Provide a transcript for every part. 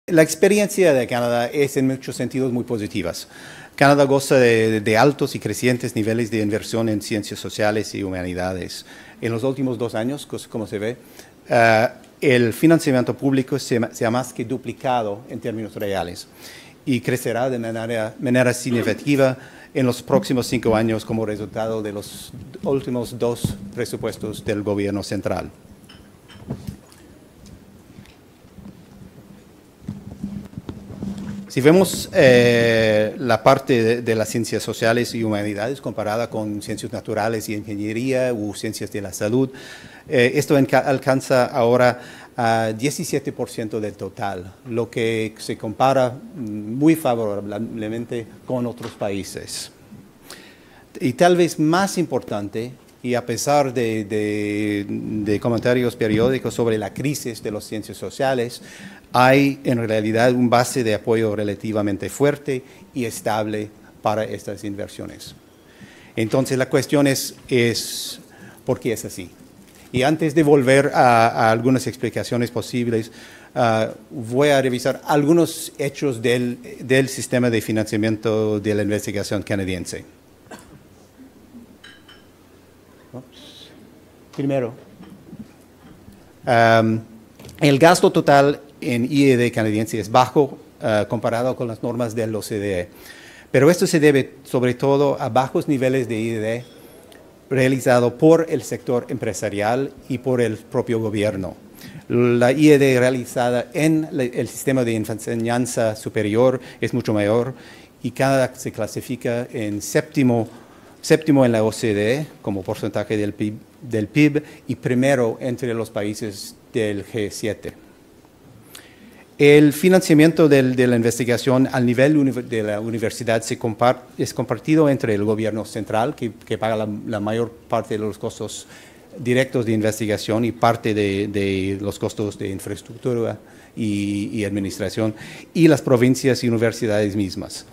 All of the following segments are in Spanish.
La experiencia de Canadá es en muchos sentidos muy positiva. Canadá goza de altos y crecientes niveles de inversión en ciencias sociales y humanidades. En los últimos 2 años, como se ve, el financiamiento público se ha más que duplicado en términos reales y crecerá de manera significativa en los próximos 5 años como resultado de los últimos 2 presupuestos del gobierno central. Si vemos la parte de las ciencias sociales y humanidades comparada con ciencias naturales y ingeniería u ciencias de la salud, esto alcanza ahora a 17% del total, lo que se compara muy favorablemente con otros países. Y tal vez más importante, y a pesar de comentarios periódicos sobre la crisis de las ciencias sociales, hay en realidad un base de apoyo relativamente fuerte y estable para estas inversiones. Entonces la cuestión es ¿por qué es así? Y antes de volver a algunas explicaciones posibles, voy a revisar algunos hechos del sistema de financiamiento de la investigación canadiense. Primero, el gasto total en I+D canadiense es bajo comparado con las normas del OCDE, pero esto se debe sobre todo a bajos niveles de I+D realizado por el sector empresarial y por el propio gobierno. La I+D realizada en el sistema de enseñanza superior es mucho mayor y Canadá se clasifica en séptimo en la OCDE como porcentaje del PIB y primero entre los países del G7. El financiamiento de la investigación al nivel de la universidad es compartido entre el gobierno central, que paga la mayor parte de los costos directos de investigación y parte de los costos de infraestructura y administración, y las provincias y universidades mismas.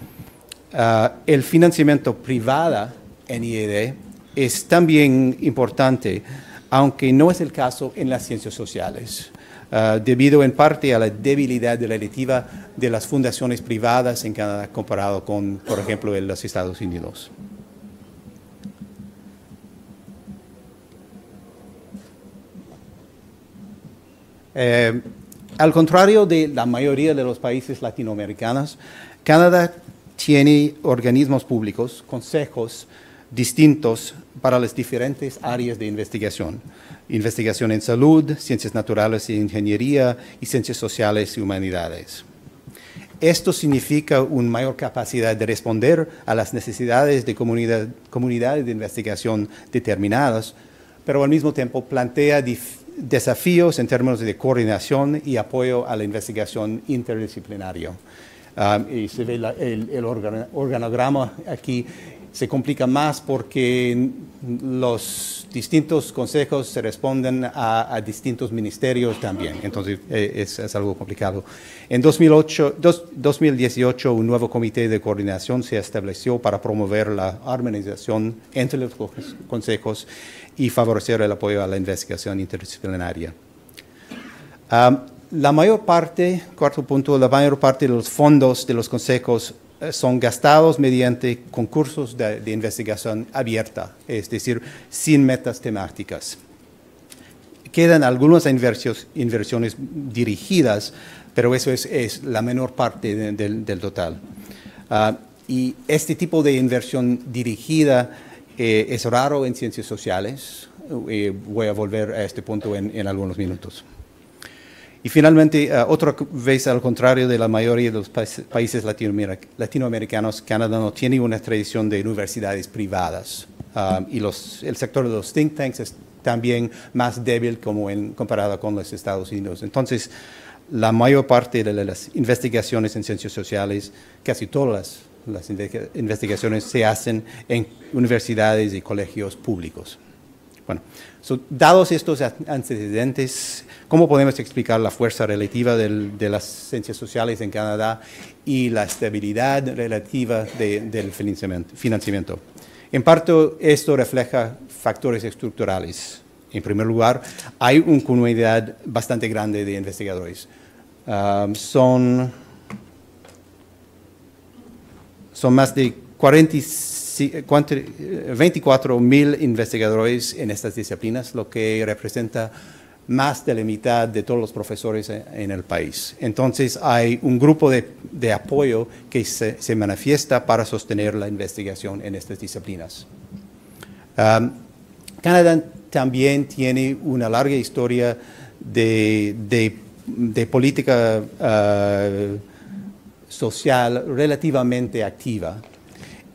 El financiamiento privado en I+D es también importante, aunque no es el caso en las ciencias sociales. Debido en parte a la debilidad relativa de las fundaciones privadas en Canadá comparado con, por ejemplo, en los Estados Unidos. Al contrario de la mayoría de los países latinoamericanos, Canadá tiene organismos públicos, consejos distintos para las diferentes áreas de investigación. Investigación en salud, ciencias naturales e ingeniería y ciencias sociales y humanidades. Esto significa una mayor capacidad de responder a las necesidades de comunidades de investigación determinadas, pero al mismo tiempo plantea desafíos en términos de coordinación y apoyo a la investigación interdisciplinaria. Y se ve el organograma aquí. Se complica más porque los distintos consejos se responden a distintos ministerios también, entonces es algo complicado. En 2018 un nuevo comité de coordinación se estableció para promover la armonización entre los consejos y favorecer el apoyo a la investigación interdisciplinaria. Cuarto punto, la mayor parte de los fondos de los consejos son gastados mediante concursos de investigación abierta, es decir, sin metas temáticas. Quedan algunas inversiones dirigidas, pero eso es la menor parte del total. Y este tipo de inversión dirigida es raro en ciencias sociales. Voy a volver a este punto en algunos minutos. Y finalmente, otra vez al contrario de la mayoría de los países latinoamericanos, Canadá no tiene una tradición de universidades privadas. Y el sector de los think tanks es también más débil comparado con los Estados Unidos. Entonces, la mayor parte de las investigaciones en ciencias sociales, casi todas las investigaciones se hacen en universidades y colegios públicos. Bueno, dados estos antecedentes, ¿cómo podemos explicar la fuerza relativa de las ciencias sociales en Canadá y la estabilidad relativa del financiamiento? En parte, esto refleja factores estructurales. En primer lugar, hay una comunidad bastante grande de investigadores. Son más de 24,000 investigadores en estas disciplinas, lo que representa más de la mitad de todos los profesores en el país. Entonces hay un grupo de apoyo que se manifiesta para sostener la investigación en estas disciplinas. Canadá también tiene una larga historia de política social relativamente activa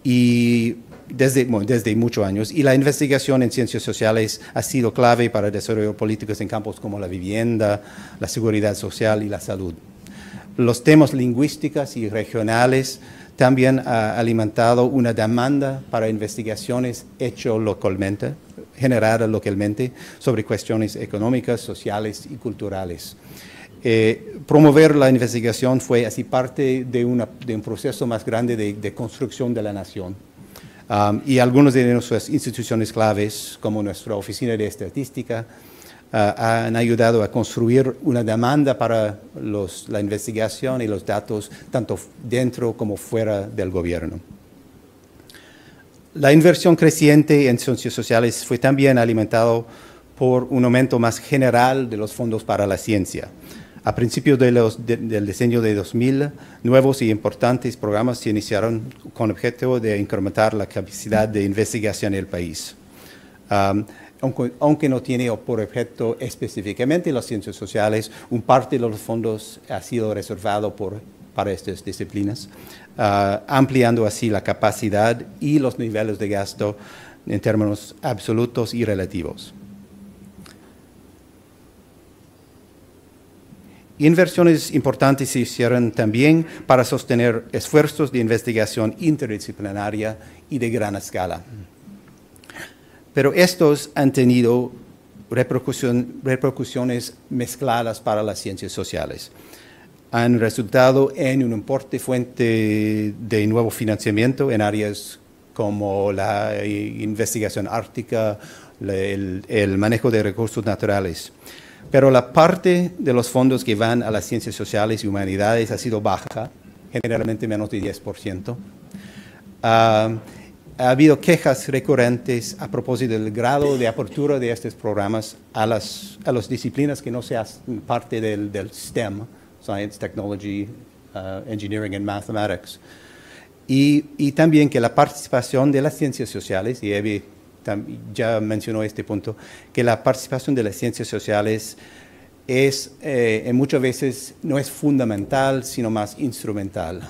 y desde muchos años, y la investigación en ciencias sociales ha sido clave para el desarrollo de políticas en campos como la vivienda, la seguridad social y la salud. Los temas lingüísticos y regionales también han alimentado una demanda para investigaciones hechas localmente, generadas localmente, sobre cuestiones económicas, sociales y culturales. Promover la investigación fue así parte de un proceso más grande de construcción de la nación. Y algunas de nuestras instituciones claves, como nuestra Oficina de Estadística, han ayudado a construir una demanda para la investigación y los datos, tanto dentro como fuera del gobierno. La inversión creciente en ciencias sociales fue también alimentada por un aumento más general de los fondos para la ciencia. A principios del diseño de 2000, nuevos y importantes programas se iniciaron con el objetivo de incrementar la capacidad de investigación en el país. Aunque no tiene por objeto específicamente las ciencias sociales, un parte de los fondos ha sido reservado para estas disciplinas, ampliando así la capacidad y los niveles de gasto en términos absolutos y relativos. Inversiones importantes se hicieron también para sostener esfuerzos de investigación interdisciplinaria y de gran escala. Pero estos han tenido repercusiones mezcladas para las ciencias sociales. Han resultado en un importante fuente de nuevo financiamiento en áreas como la investigación ártica, el manejo de recursos naturales. Pero la parte de los fondos que van a las ciencias sociales y humanidades ha sido baja, generalmente menos de 10%. Ha habido quejas recurrentes a propósito del grado de apertura de estos programas a las disciplinas que no sean parte del STEM, Science, Technology, Engineering and Mathematics. Y también que la participación de las ciencias sociales, y Evi ya mencionó este punto, que la participación de las ciencias sociales muchas veces no es fundamental, sino más instrumental,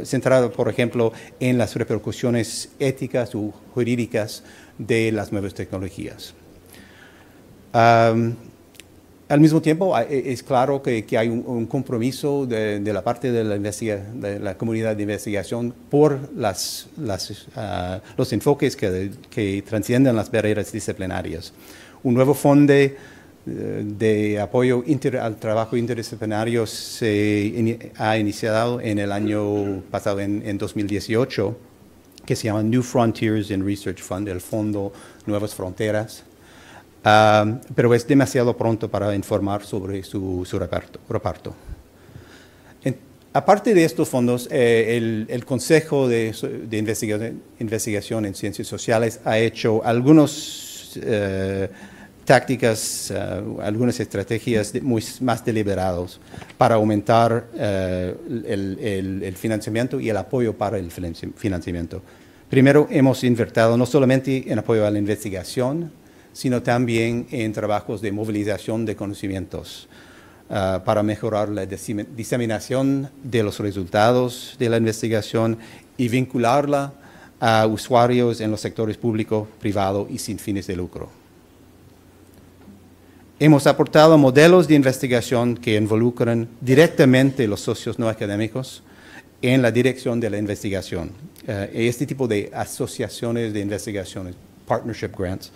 centrado, por ejemplo, en las repercusiones éticas o jurídicas de las nuevas tecnologías. Al mismo tiempo, es claro que hay un compromiso de la parte de la comunidad de investigación por los enfoques que trascienden las barreras disciplinarias. Un nuevo fondo de apoyo al trabajo interdisciplinario se ha iniciado en el año pasado, en 2018, que se llama New Frontiers in Research Fund, el Fondo Nuevas Fronteras. Pero es demasiado pronto para informar sobre su reparto. Aparte de estos fondos, el Consejo de Investigación en Ciencias Sociales ha hecho algunas tácticas, algunas estrategias más deliberadas para aumentar el financiamiento y el apoyo para el financiamiento. Primero, hemos invertido no solamente en apoyo a la investigación, sino también en trabajos de movilización de conocimientos para mejorar la diseminación de los resultados de la investigación y vincularla a usuarios en los sectores público, privado y sin fines de lucro. Hemos aportado modelos de investigación que involucran directamente los socios no académicos en la dirección de la investigación. Este tipo de asociaciones de investigación, partnership grants,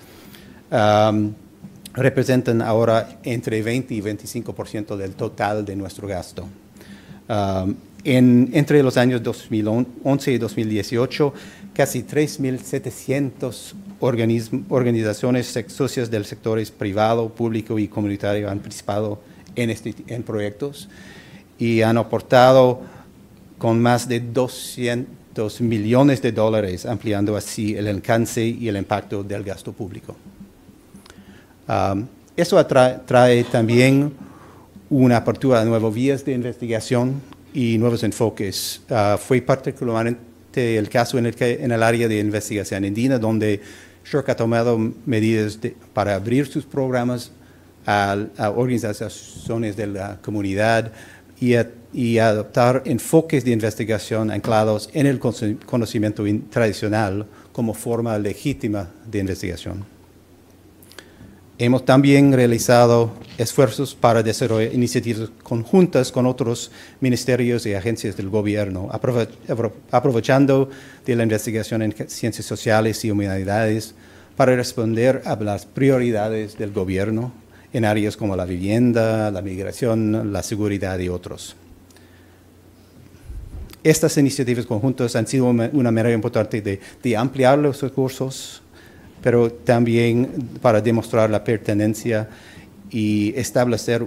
representan ahora entre 20 y 25% del total de nuestro gasto. Entre los años 2011 y 2018, casi 3.700 organizaciones socias del sector privado, público y comunitario han participado en proyectos y han aportado con más de 200 millones de dólares, ampliando así el alcance y el impacto del gasto público. Eso trae también una apertura a nuevas vías de investigación y nuevos enfoques. Fue particularmente el caso en el área de investigación andina, donde SSHRC ha tomado medidas para abrir sus programas a organizaciones de la comunidad y adoptar enfoques de investigación anclados en el conocimiento tradicional como forma legítima de investigación. Hemos también realizado esfuerzos para desarrollar iniciativas conjuntas con otros ministerios y agencias del gobierno, aprovechando de la investigación en ciencias sociales y humanidades para responder a las prioridades del gobierno en áreas como la vivienda, la migración, la seguridad y otros. Estas iniciativas conjuntas han sido una manera importante de ampliar los recursos, pero también para demostrar la pertenencia y establecer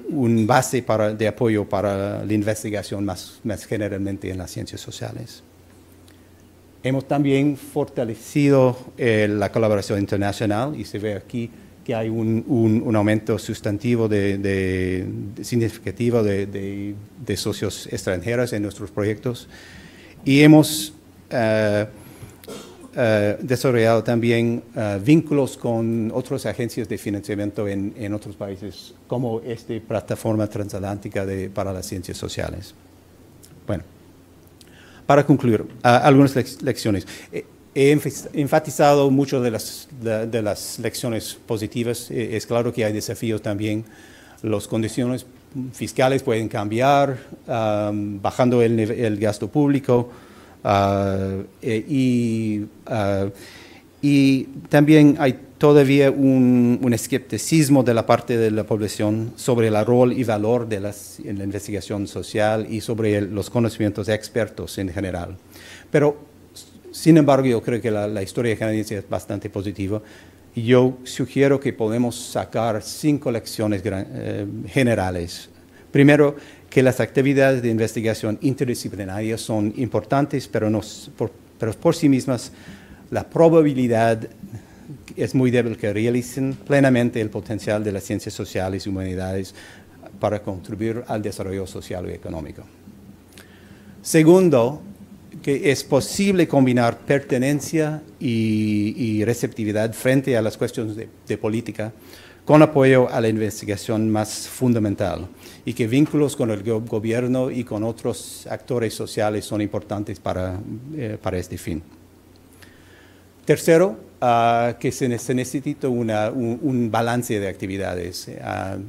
un base de apoyo para la investigación más generalmente en las ciencias sociales. Hemos también fortalecido la colaboración internacional y se ve aquí que hay un aumento sustantivo significativo de socios extranjeros en nuestros proyectos y hemos desarrollado también vínculos con otras agencias de financiamiento en otros países, como esta plataforma transatlántica para las ciencias sociales. Bueno, para concluir, algunas lecciones. He enfatizado mucho de las lecciones positivas. Es claro que hay desafíos también. Las condiciones fiscales pueden cambiar, bajando el gasto público. Y también hay todavía un escepticismo de la parte de la población sobre el rol y valor en la investigación social y sobre los conocimientos expertos en general. Pero, sin embargo, yo creo que la historia canadiense es bastante positiva. Y yo sugiero que podemos sacar 5 lecciones generales. Primero, que las actividades de investigación interdisciplinarias son importantes, pero por sí mismas la probabilidad es muy débil que realicen plenamente el potencial de las ciencias sociales y humanidades para contribuir al desarrollo social y económico. Segundo, que es posible combinar pertenencia y receptividad frente a las cuestiones de política con apoyo a la investigación más fundamental y que vínculos con el gobierno y con otros actores sociales son importantes para este fin. Tercero, que se necesita un balance de actividades,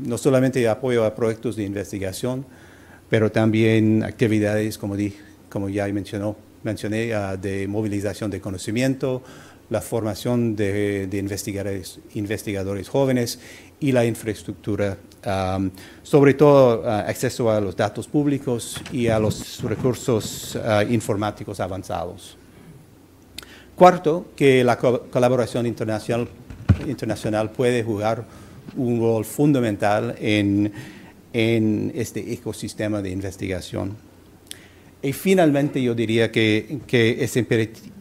no solamente apoyo a proyectos de investigación, pero también actividades, como ya mencioné, de movilización de conocimiento, la formación de investigadores jóvenes y la infraestructura, sobre todo acceso a los datos públicos y a los recursos informáticos avanzados. Cuarto, que la colaboración internacional puede jugar un rol fundamental en este ecosistema de investigación. Y finalmente yo diría que es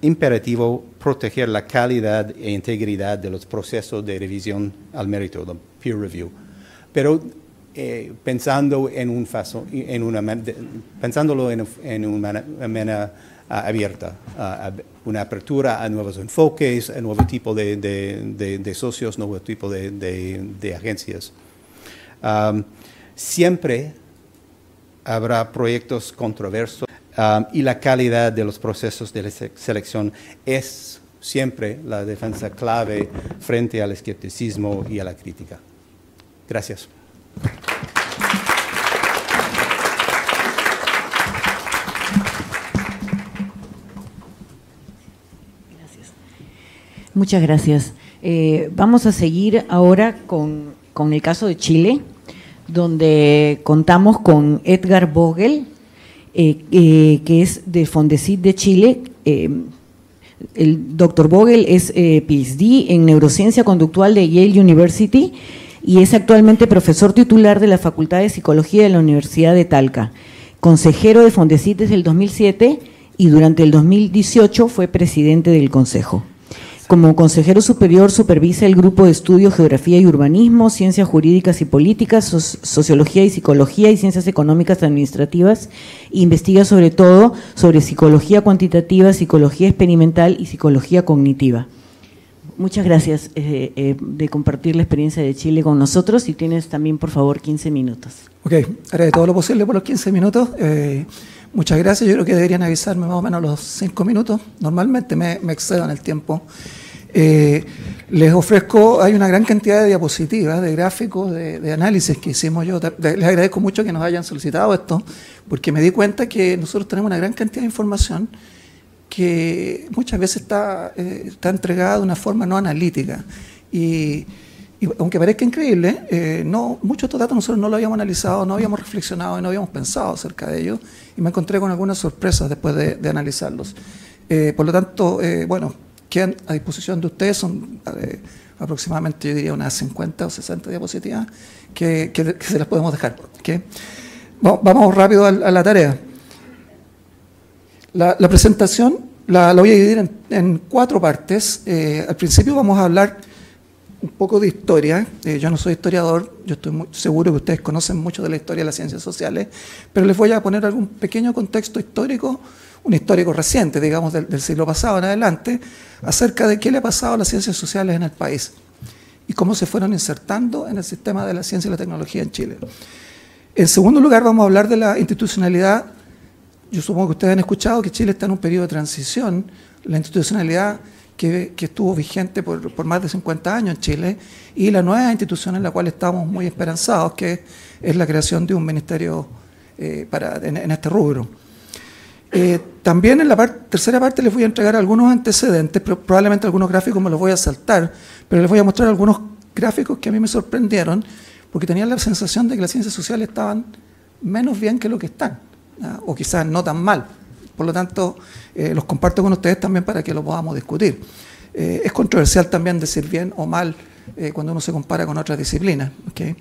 imperativo proteger la calidad e integridad de los procesos de revisión al mérito, de peer review. Pero pensándolo en una manera abierta, una apertura a nuevos enfoques, a nuevo tipo de socios, nuevo tipo de agencias. Siempre habrá proyectos controversos y la calidad de los procesos de selección es siempre la defensa clave frente al escepticismo y a la crítica. Gracias. Muchas gracias. Vamos a seguir ahora con el caso de Chile, donde contamos con Edgar Vogel, que es de Fondesit de Chile. El doctor Vogel es PhD en neurociencia conductual de Yale University y es actualmente profesor titular de la Facultad de Psicología de la Universidad de Talca, consejero de Fondesit desde el 2007 y durante el 2018 fue presidente del Consejo. Como consejero superior supervisa el Grupo de Estudio Geografía y Urbanismo, Ciencias Jurídicas y Políticas, Sociología y Psicología y Ciencias Económicas Administrativas. Investiga sobre todo sobre psicología cuantitativa, psicología experimental y psicología cognitiva. Muchas gracias de compartir la experiencia de Chile con nosotros y tienes también, por favor, 15 minutos. Ok, haré todo lo posible por los 15 minutos. Muchas gracias. Yo creo que deberían avisarme más o menos los 5 minutos. Normalmente me excedo en el tiempo. Les ofrezco, hay una gran cantidad de diapositivas, de gráficos, de análisis que hicimos yo. Les agradezco mucho que nos hayan solicitado esto, porque me di cuenta que nosotros tenemos una gran cantidad de información que muchas veces está entregada de una forma no analítica. Y aunque parezca increíble, muchos de estos datos nosotros no lo habíamos analizado, no habíamos reflexionado y no habíamos pensado acerca de ellos, y me encontré con algunas sorpresas después de analizarlos. Por lo tanto, bueno, quedan a disposición de ustedes, son aproximadamente, yo diría, unas 50 o 60 diapositivas que se las podemos dejar. ¿Okay? Vamos rápido a la tarea. La presentación la voy a dividir en 4 partes. Al principio vamos a hablar un poco de historia. Yo no soy historiador, yo estoy muy seguro que ustedes conocen mucho de la historia de las ciencias sociales, pero les voy a poner algún pequeño contexto histórico, un histórico reciente, digamos, del siglo pasado en adelante, acerca de qué le ha pasado a las ciencias sociales en el país y cómo se fueron insertando en el sistema de la ciencia y la tecnología en Chile. En segundo lugar, vamos a hablar de la institucionalidad. Yo supongo que ustedes han escuchado que Chile está en un periodo de transición. La institucionalidad que estuvo vigente por más de 50 años en Chile, y la nueva institución en la cual estamos muy esperanzados, que es la creación de un ministerio en este rubro. También en la tercera parte les voy a entregar algunos antecedentes, probablemente algunos gráficos me los voy a saltar, pero les voy a mostrar algunos gráficos que a mí me sorprendieron, porque tenía la sensación de que las ciencias sociales estaban menos bien que lo que están, o quizás no tan mal. Por lo tanto, los comparto con ustedes también para que lo podamos discutir. Es controversial también decir bien o mal cuando uno se compara con otras disciplinas. ¿Okay?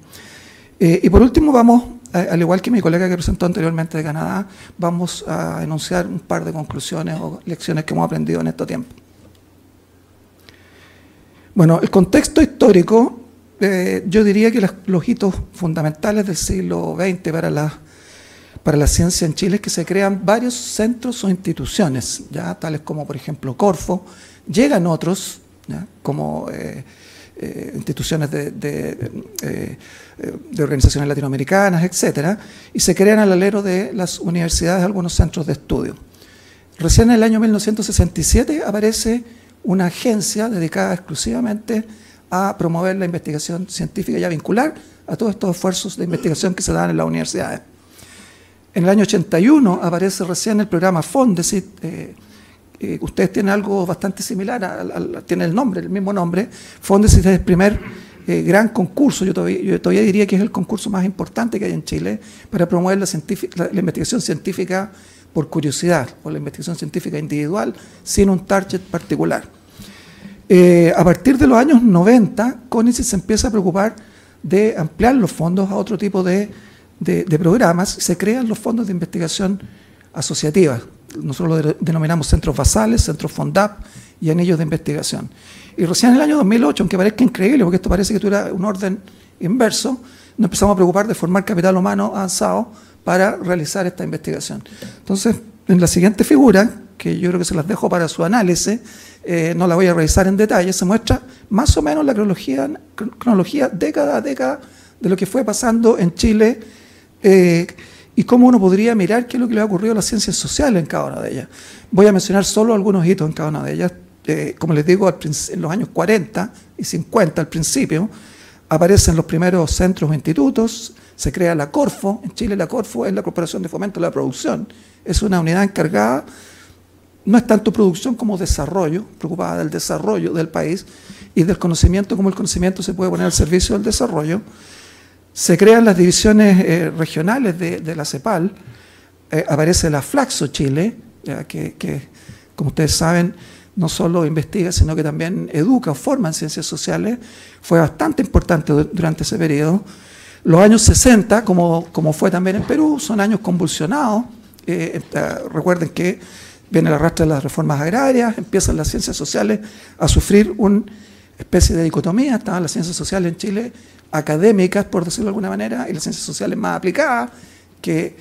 Y por último vamos, al igual que mi colega que presentó anteriormente de Canadá, vamos a enunciar un par de conclusiones o lecciones que hemos aprendido en este tiempo. Bueno, el contexto histórico, yo diría que los hitos fundamentales del siglo XX para la ciencia en Chile es que se crean varios centros o instituciones, ¿ya? Tales como, por ejemplo, Corfo. Llegan otros, ¿ya? Como instituciones de organizaciones latinoamericanas, etcétera, y se crean al alero de las universidades algunos centros de estudio. Recién en el año 1967 aparece una agencia dedicada exclusivamente a promover la investigación científica y a vincular a todos estos esfuerzos de investigación que se dan en las universidades. En el año 81 aparece recién el programa Fondesit. Ustedes tienen algo bastante similar, tiene el mismo nombre. Fondesit es el primer gran concurso, yo todavía diría que es el concurso más importante que hay en Chile para promover la investigación científica por curiosidad, o la investigación científica individual, sin un target particular. A partir de los años 90, CONICET se empieza a preocupar de ampliar los fondos a otro tipo de programas. Se crean los fondos de investigación asociativa. Nosotros lo denominamos centros basales, centros FONDAP y anillos de investigación. Y recién en el año 2008, aunque parezca increíble, porque esto parece que tuviera un orden inverso, nos empezamos a preocupar de formar capital humano avanzado para realizar esta investigación. Entonces, en la siguiente figura, que yo creo que se las dejo para su análisis, no la voy a revisar en detalle, se muestra más o menos la cronología década a década de lo que fue pasando en Chile, y cómo uno podría mirar qué es lo que le ha ocurrido a las ciencias sociales en cada una de ellas. Voy a mencionar solo algunos hitos en cada una de ellas. Como les digo, en los años 40 y 50, al principio, aparecen los primeros centros o institutos, se crea la Corfo. En Chile la Corfo es la Corporación de Fomento de la Producción. Es una unidad encargada, no es tanto producción como desarrollo, preocupada del desarrollo del país y del conocimiento, como el conocimiento se puede poner al servicio del desarrollo. Se crean las divisiones regionales de la CEPAL, aparece la Flaxo Chile, que como ustedes saben no solo investiga, sino que también educa o forma en ciencias sociales, fue bastante importante durante ese periodo. Los años 60, como fue también en Perú, son años convulsionados. Recuerden que viene el arrastre de las reformas agrarias, empiezan las ciencias sociales a sufrir una especie de dicotomía. Estaban las ciencias sociales en Chile académicas, por decirlo de alguna manera, y las ciencias sociales más aplicadas, que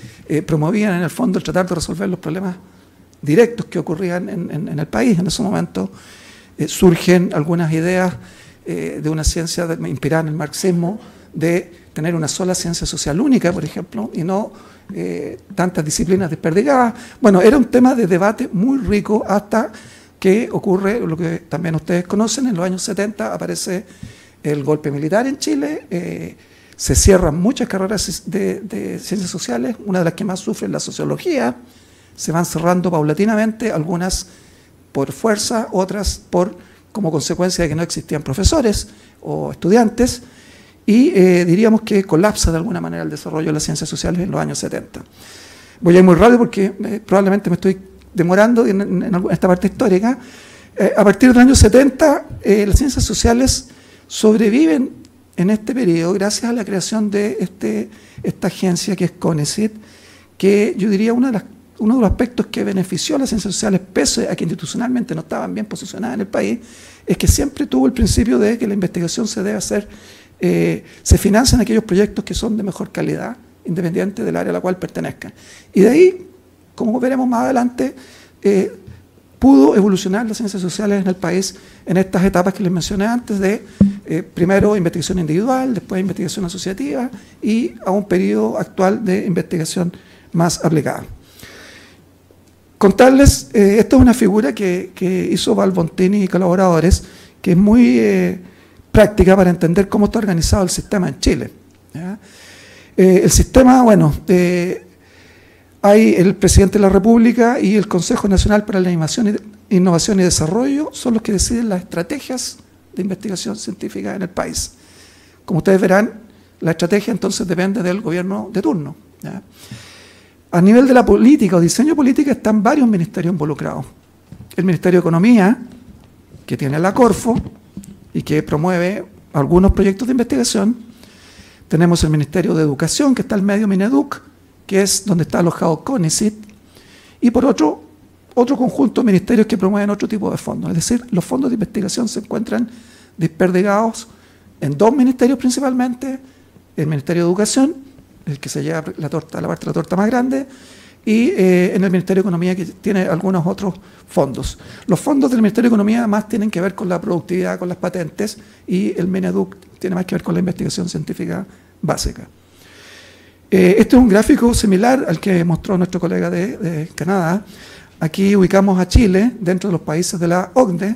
promovían en el fondo el tratar de resolver los problemas directos que ocurrían en el país. En ese momento surgen algunas ideas de una ciencia inspirada en el marxismo, de tener una sola ciencia social única, por ejemplo, y no tantas disciplinas desperdigadas. Bueno, era un tema de debate muy rico hasta que ocurre lo que también ustedes conocen. En los años 70 aparece el golpe militar en Chile, se cierran muchas carreras de ciencias sociales, una de las que más sufre es la sociología, se van cerrando paulatinamente, algunas por fuerza, otras como consecuencia de que no existían profesores o estudiantes, y diríamos que colapsa de alguna manera el desarrollo de las ciencias sociales en los años 70. Voy a ir muy rápido porque probablemente me estoy demorando en esta parte histórica. A partir del año 70, las ciencias sociales sobreviven en este periodo gracias a la creación de esta agencia que es CONICET, que yo diría uno de los aspectos que benefició a las ciencias sociales, pese a que institucionalmente no estaban bien posicionadas en el país, es que siempre tuvo el principio de que la investigación se debe hacer, se financian aquellos proyectos que son de mejor calidad, independiente del área a la cual pertenezcan. Y de ahí, como veremos más adelante, pudo evolucionar las ciencias sociales en el país en estas etapas que les mencioné antes, de primero investigación individual, después investigación asociativa y a un periodo actual de investigación más aplicada. Contarles, esta es una figura que hizo Val Bontini y colaboradores, que es muy práctica para entender cómo está organizado el sistema en Chile. El sistema, bueno, hay el presidente de la República y el Consejo Nacional para la Innovación y Desarrollo, son los que deciden las estrategias de investigación científica en el país. Como ustedes verán, la estrategia entonces depende del gobierno de turno. A nivel de la política o diseño política están varios ministerios involucrados. El Ministerio de Economía, que tiene la Corfo y que promueve algunos proyectos de investigación. Tenemos el Ministerio de Educación, que está al medio, Mineduc, que es donde está alojado CONICET, y por otro conjunto de ministerios que promueven otro tipo de fondos. Es decir, los fondos de investigación se encuentran desperdigados en dos ministerios principalmente: el Ministerio de Educación, el que se lleva la parte de la torta más grande, y en el Ministerio de Economía, que tiene algunos otros fondos. Los fondos del Ministerio de Economía más tienen que ver con la productividad, con las patentes, y el Mineduc tiene más que ver con la investigación científica básica. Este es un gráfico similar al que mostró nuestro colega de Canadá. Aquí ubicamos a Chile dentro de los países de la OCDE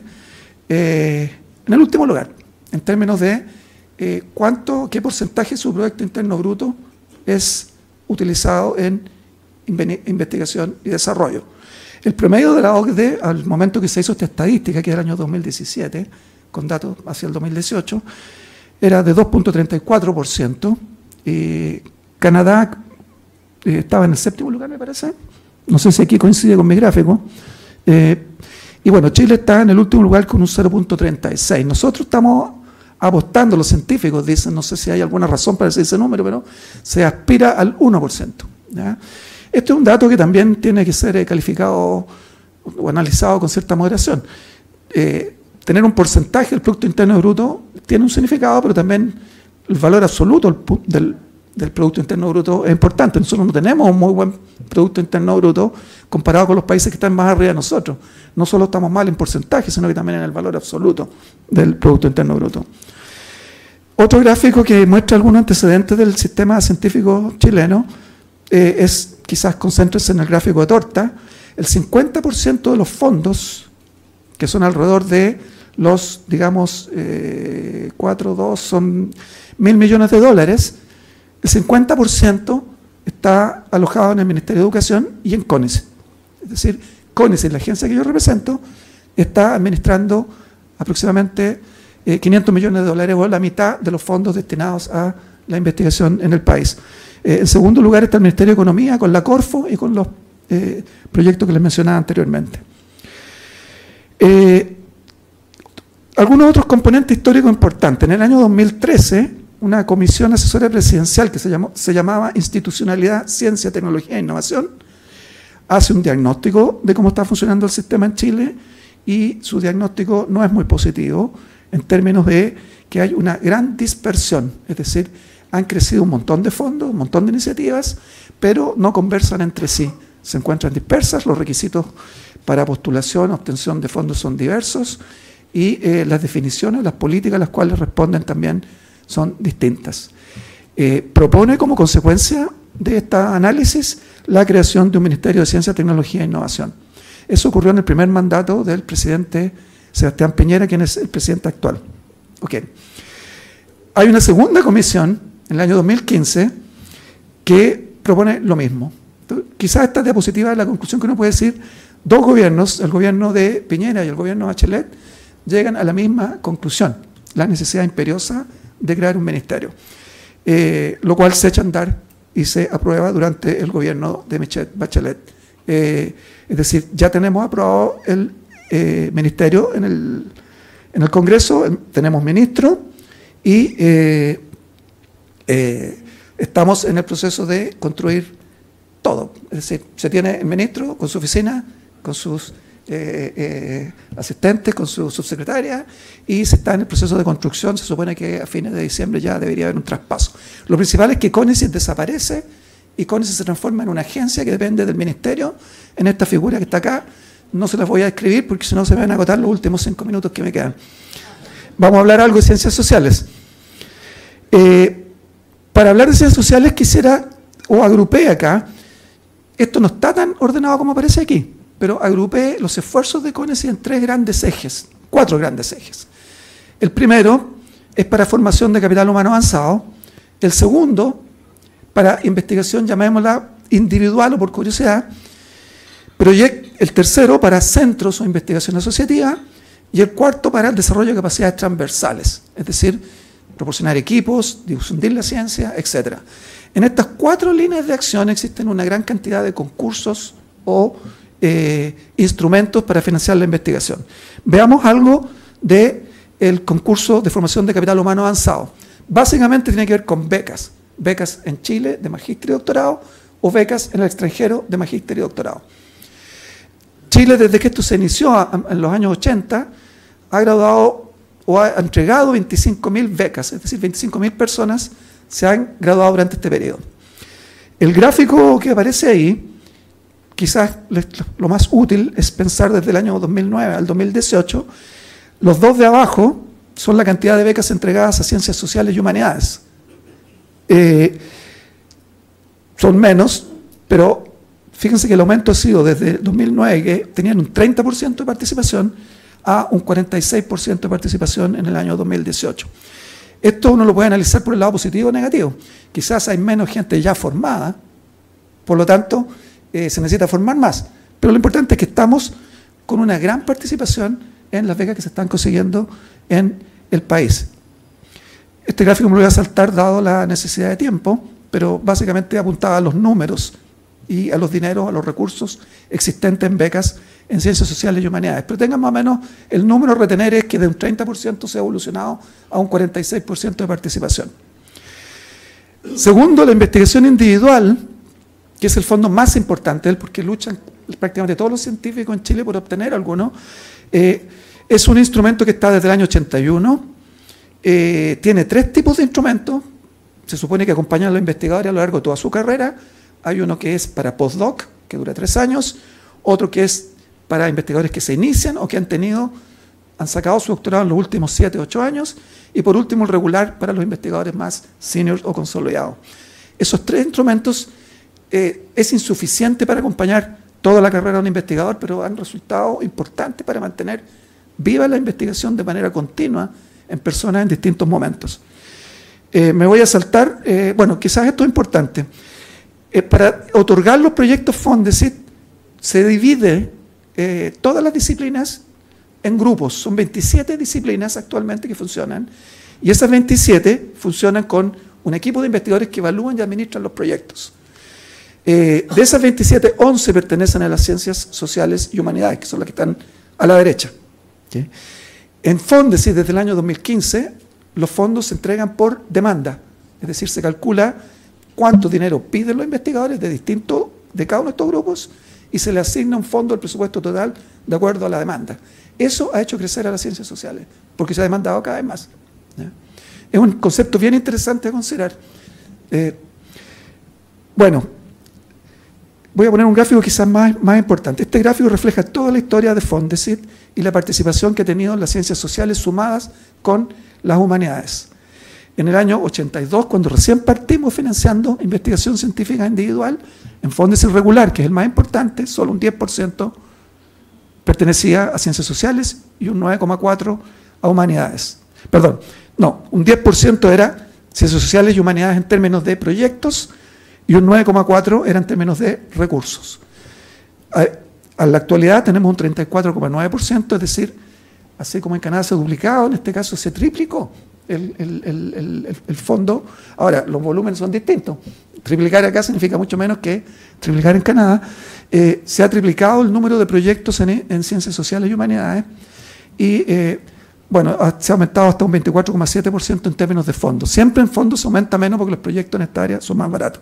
en el último lugar, en términos de qué porcentaje de su Producto Interno Bruto es utilizado en investigación y desarrollo. El promedio de la OCDE, al momento que se hizo esta estadística, que es el año 2017, con datos hacia el 2018, era de 2.34%. Canadá estaba en el séptimo lugar, me parece. No sé si aquí coincide con mi gráfico. Y bueno, Chile está en el último lugar con un 0.36. Nosotros estamos apostando, los científicos dicen, no sé si hay alguna razón para decir ese número, pero se aspira al 1%. ¿Ya? Este es un dato que también tiene que ser calificado o analizado con cierta moderación. Tener un porcentaje del Producto Interno Bruto tiene un significado, pero también el valor absoluto del Producto Interno Bruto es importante. Nosotros no tenemos un muy buen Producto Interno Bruto comparado con los países que están más arriba de nosotros. No solo estamos mal en porcentaje, sino que también en el valor absoluto del Producto Interno Bruto. Otro gráfico que muestra algunos antecedentes del sistema científico chileno es, quizás concéntrese en el gráfico de torta. El 50% de los fondos, que son alrededor de los, digamos, 2 son $1.000 millones, el 50% está alojado en el Ministerio de Educación y en CONICET. Es decir, CONICET, la agencia que yo represento, está administrando aproximadamente $500 millones o la mitad de los fondos destinados a la investigación en el país. En segundo lugar está el Ministerio de Economía, con la Corfo y con los proyectos que les mencionaba anteriormente. Algunos otros componentes históricos importantes. En el año 2013, una comisión asesora presidencial que se llamaba Institucionalidad, Ciencia, Tecnología e Innovación, hace un diagnóstico de cómo está funcionando el sistema en Chile, y su diagnóstico no es muy positivo en términos de que hay una gran dispersión, es decir, han crecido un montón de fondos, un montón de iniciativas, pero no conversan entre sí, se encuentran dispersas, los requisitos para postulación, obtención de fondos son diversos, y las definiciones, las políticas a las cuales responden también son distintas. Propone como consecuencia de este análisis la creación de un Ministerio de Ciencia, Tecnología e Innovación. Eso ocurrió en el primer mandato del presidente Sebastián Piñera, quien es el presidente actual. Okay. Hay una segunda comisión en el año 2015 que propone lo mismo. Entonces, quizás esta diapositiva es la conclusión que uno puede decir: dos gobiernos, el gobierno de Piñera y el gobierno de Bachelet, llegan a la misma conclusión, la necesidad imperiosa de crear un ministerio, lo cual se echa a andar y se aprueba durante el gobierno de Michelle Bachelet. Es decir, ya tenemos aprobado el ministerio en el Congreso, tenemos ministro, y estamos en el proceso de construir todo. Es decir, se tiene el ministro con su oficina, con sus asistentes, con su subsecretaria, y se está en el proceso de construcción. Se supone que a fines de diciembre ya debería haber un traspaso. Lo principal es que CONICET desaparece y CONICET se transforma en una agencia que depende del ministerio, en esta figura que está acá. No se las voy a describir porque si no se me van a agotar los últimos 5 minutos que me quedan. Vamos a hablar algo de ciencias sociales. Para hablar de ciencias sociales quisiera, o agrupé acá, esto no está tan ordenado como aparece aquí, pero agrupé los esfuerzos de CONICET en 4 grandes ejes. El primero es para formación de capital humano avanzado, el segundo para investigación, llamémosla individual o por curiosidad, el tercero para centros o investigación asociativa, y el cuarto para el desarrollo de capacidades transversales, es decir, proporcionar equipos, difundir la ciencia, etc. En estas 4 líneas de acción existen una gran cantidad de concursos o instrumentos para financiar la investigación. Veamos algo del concurso de formación de capital humano avanzado. Básicamente tiene que ver con becas en Chile de magíster y doctorado, o becas en el extranjero de magíster y doctorado. Chile, desde que esto se inició en los años 80, ha graduado o ha entregado 25.000 becas, es decir, 25.000 personas se han graduado durante este periodo. El gráfico que aparece ahí, quizás lo más útil es pensar desde el año 2009 al 2018, los dos de abajo son la cantidad de becas entregadas a ciencias sociales y humanidades. Son menos, pero fíjense que el aumento ha sido desde 2009, que tenían un 30% de participación, a un 46% de participación en el año 2018. Esto uno lo puede analizar por el lado positivo o negativo. Quizás hay menos gente ya formada, por lo tanto, se necesita formar más. Pero lo importante es que estamos con una gran participación en las becas que se están consiguiendo en el país. Este gráfico me lo voy a saltar dado la necesidad de tiempo, pero básicamente apuntaba a los números y a los dineros, a los recursos existentes en becas en ciencias sociales y humanidades. Pero tengan más o menos el número a retener es que de un 30% se ha evolucionado a un 46% de participación. Segundo, la investigación individual, que es el fondo más importante, porque luchan prácticamente todos los científicos en Chile por obtener alguno, es un instrumento que está desde el año 81, tiene 3 tipos de instrumentos, se supone que acompañan a los investigadores a lo largo de toda su carrera. Hay uno que es para postdoc, que dura 3 años, otro que es para investigadores que se inician o que han sacado su doctorado en los últimos 7 o 8 años, y por último el regular para los investigadores más seniors o consolidados. Esos 3 instrumentos es insuficiente para acompañar toda la carrera de un investigador, pero han resultado importantes para mantener viva la investigación de manera continua en personas en distintos momentos. Me voy a saltar, bueno, quizás esto es importante. Para otorgar los proyectos Fondesit se divide todas las disciplinas en grupos. Son 27 disciplinas actualmente que funcionan, y esas 27 funcionan con un equipo de investigadores que evalúan y administran los proyectos. De esas 27, 11 pertenecen a las ciencias sociales y humanidades, que son las que están a la derecha. ¿sí? En Fondesit, desde el año 2015, los fondos se entregan por demanda, es decir, se calcula cuánto dinero piden los investigadores de cada uno de estos grupos y se le asigna un fondo al presupuesto total de acuerdo a la demanda. Eso ha hecho crecer a las ciencias sociales, porque se ha demandado cada vez más. ¿Ya? Es un concepto bien interesante a considerar. Bueno, voy a poner un gráfico quizás más importante. Este gráfico refleja toda la historia de Fondesit y la participación que ha tenido en las ciencias sociales sumadas con las humanidades. En el año 82, cuando recién partimos financiando investigación científica individual, en Fondesit regular, que es el más importante, solo un 10% pertenecía a ciencias sociales y un 9,4% a humanidades. Perdón, no, un 10% era ciencias sociales y humanidades en términos de proyectos y un 9,4% era en términos de recursos. A la actualidad tenemos un 34,9%, es decir, así como en Canadá se ha duplicado, en este caso se triplicó el fondo. Ahora, los volúmenes son distintos. Triplicar acá significa mucho menos que triplicar en Canadá. Se ha triplicado el número de proyectos en ciencias sociales y humanidades y, bueno, se ha aumentado hasta un 24,7% en términos de fondos. Siempre en fondos se aumenta menos porque los proyectos en esta área son más baratos.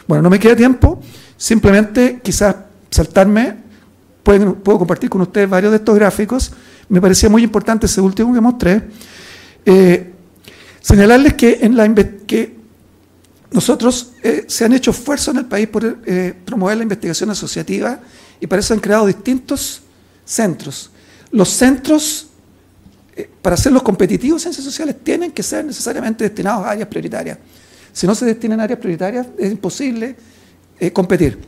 Bueno, no me queda tiempo, simplemente quizás saltarme, puedo compartir con ustedes varios de estos gráficos. Me parecía muy importante ese último que mostré. Señalarles que nosotros se han hecho esfuerzos en el país por promover la investigación asociativa y para eso se han creado distintos centros. Los centros, para hacerlos competitivos en ciencias sociales, tienen que ser necesariamente destinados a áreas prioritarias. Si no se destinan a áreas prioritarias, es imposible competir.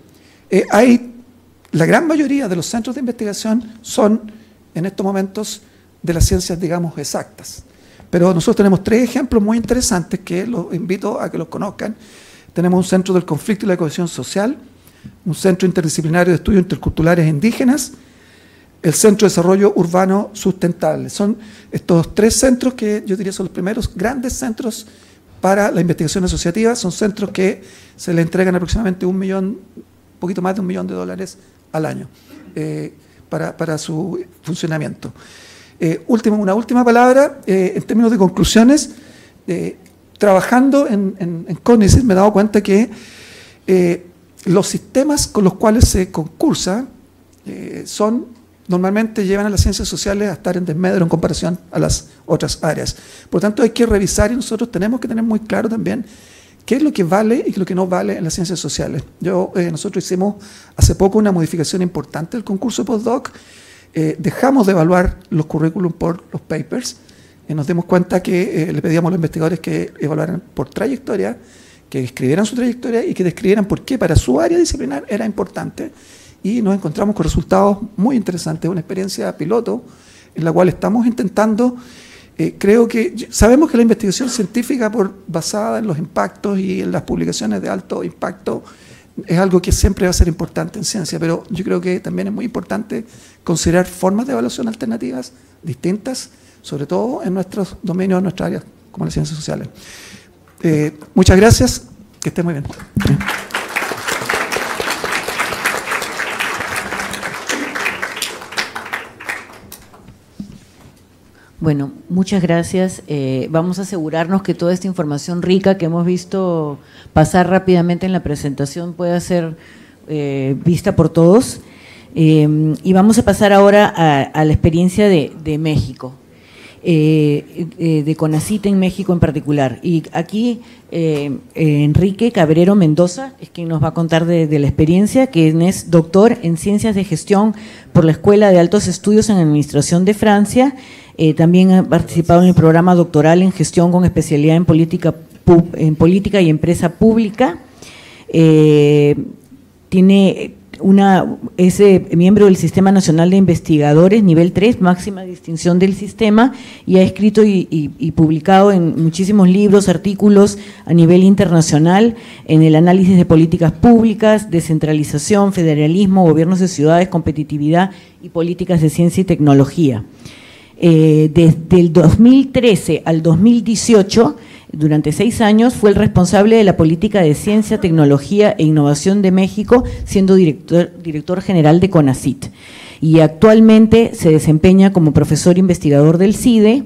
La gran mayoría de los centros de investigación son, en estos momentos, de las ciencias, digamos, exactas. Pero nosotros tenemos 3 ejemplos muy interesantes que los invito a que los conozcan. Tenemos un centro del conflicto y la cohesión social, un centro interdisciplinario de estudios interculturales indígenas, el Centro de Desarrollo Urbano Sustentable. Son estos 3 centros que yo diría son los primeros grandes centros para la investigación asociativa. Son centros que se le entregan aproximadamente un poquito más de $1 millón al año para su funcionamiento. Una última palabra, en términos de conclusiones, trabajando en CONICET me he dado cuenta que los sistemas con los cuales se concursa normalmente llevan a las ciencias sociales a estar en desmedro en comparación a las otras áreas. Por lo tanto, hay que revisar y nosotros tenemos que tener muy claro también qué es lo que vale y lo que no vale en las ciencias sociales. Nosotros hicimos hace poco una modificación importante del concurso de postdoc. Dejamos de evaluar los currículum por los papers. Nos dimos cuenta que le pedíamos a los investigadores que evaluaran por trayectoria, que escribieran su trayectoria y que describieran por qué para su área disciplinar era importante. Y nos encontramos con resultados muy interesantes, una experiencia piloto en la cual estamos intentando, sabemos que la investigación científica basada en los impactos y en las publicaciones de alto impacto es algo que siempre va a ser importante en ciencia, pero yo creo que también es muy importante considerar formas de evaluación alternativas distintas, sobre todo en nuestros dominios, en nuestras áreas, como las ciencias sociales. Muchas gracias, que estén muy bien. Bueno, muchas gracias. Vamos a asegurarnos que toda esta información rica que hemos visto pasar rápidamente en la presentación pueda ser vista por todos. Y vamos a pasar ahora a la experiencia de México, de CONACYT en México en particular. Y aquí Enrique Cabrero Mendoza es quien nos va a contar de la experiencia, quien es doctor en Ciencias de Gestión por la Escuela de Altos Estudios en Administración de Francia. También ha participado en el programa doctoral en Gestión con especialidad en política y empresa pública. Es miembro del Sistema Nacional de Investigadores, nivel 3, máxima distinción del sistema, y ha escrito y publicado en muchísimos libros, artículos a nivel internacional en el análisis de políticas públicas, descentralización, federalismo, gobiernos de ciudades, competitividad y políticas de ciencia y tecnología. Desde el 2013 al 2018 Durante 6 años fue el responsable de la política de ciencia, tecnología e innovación de México, siendo director general de CONACYT. Y actualmente se desempeña como profesor investigador del CIDE,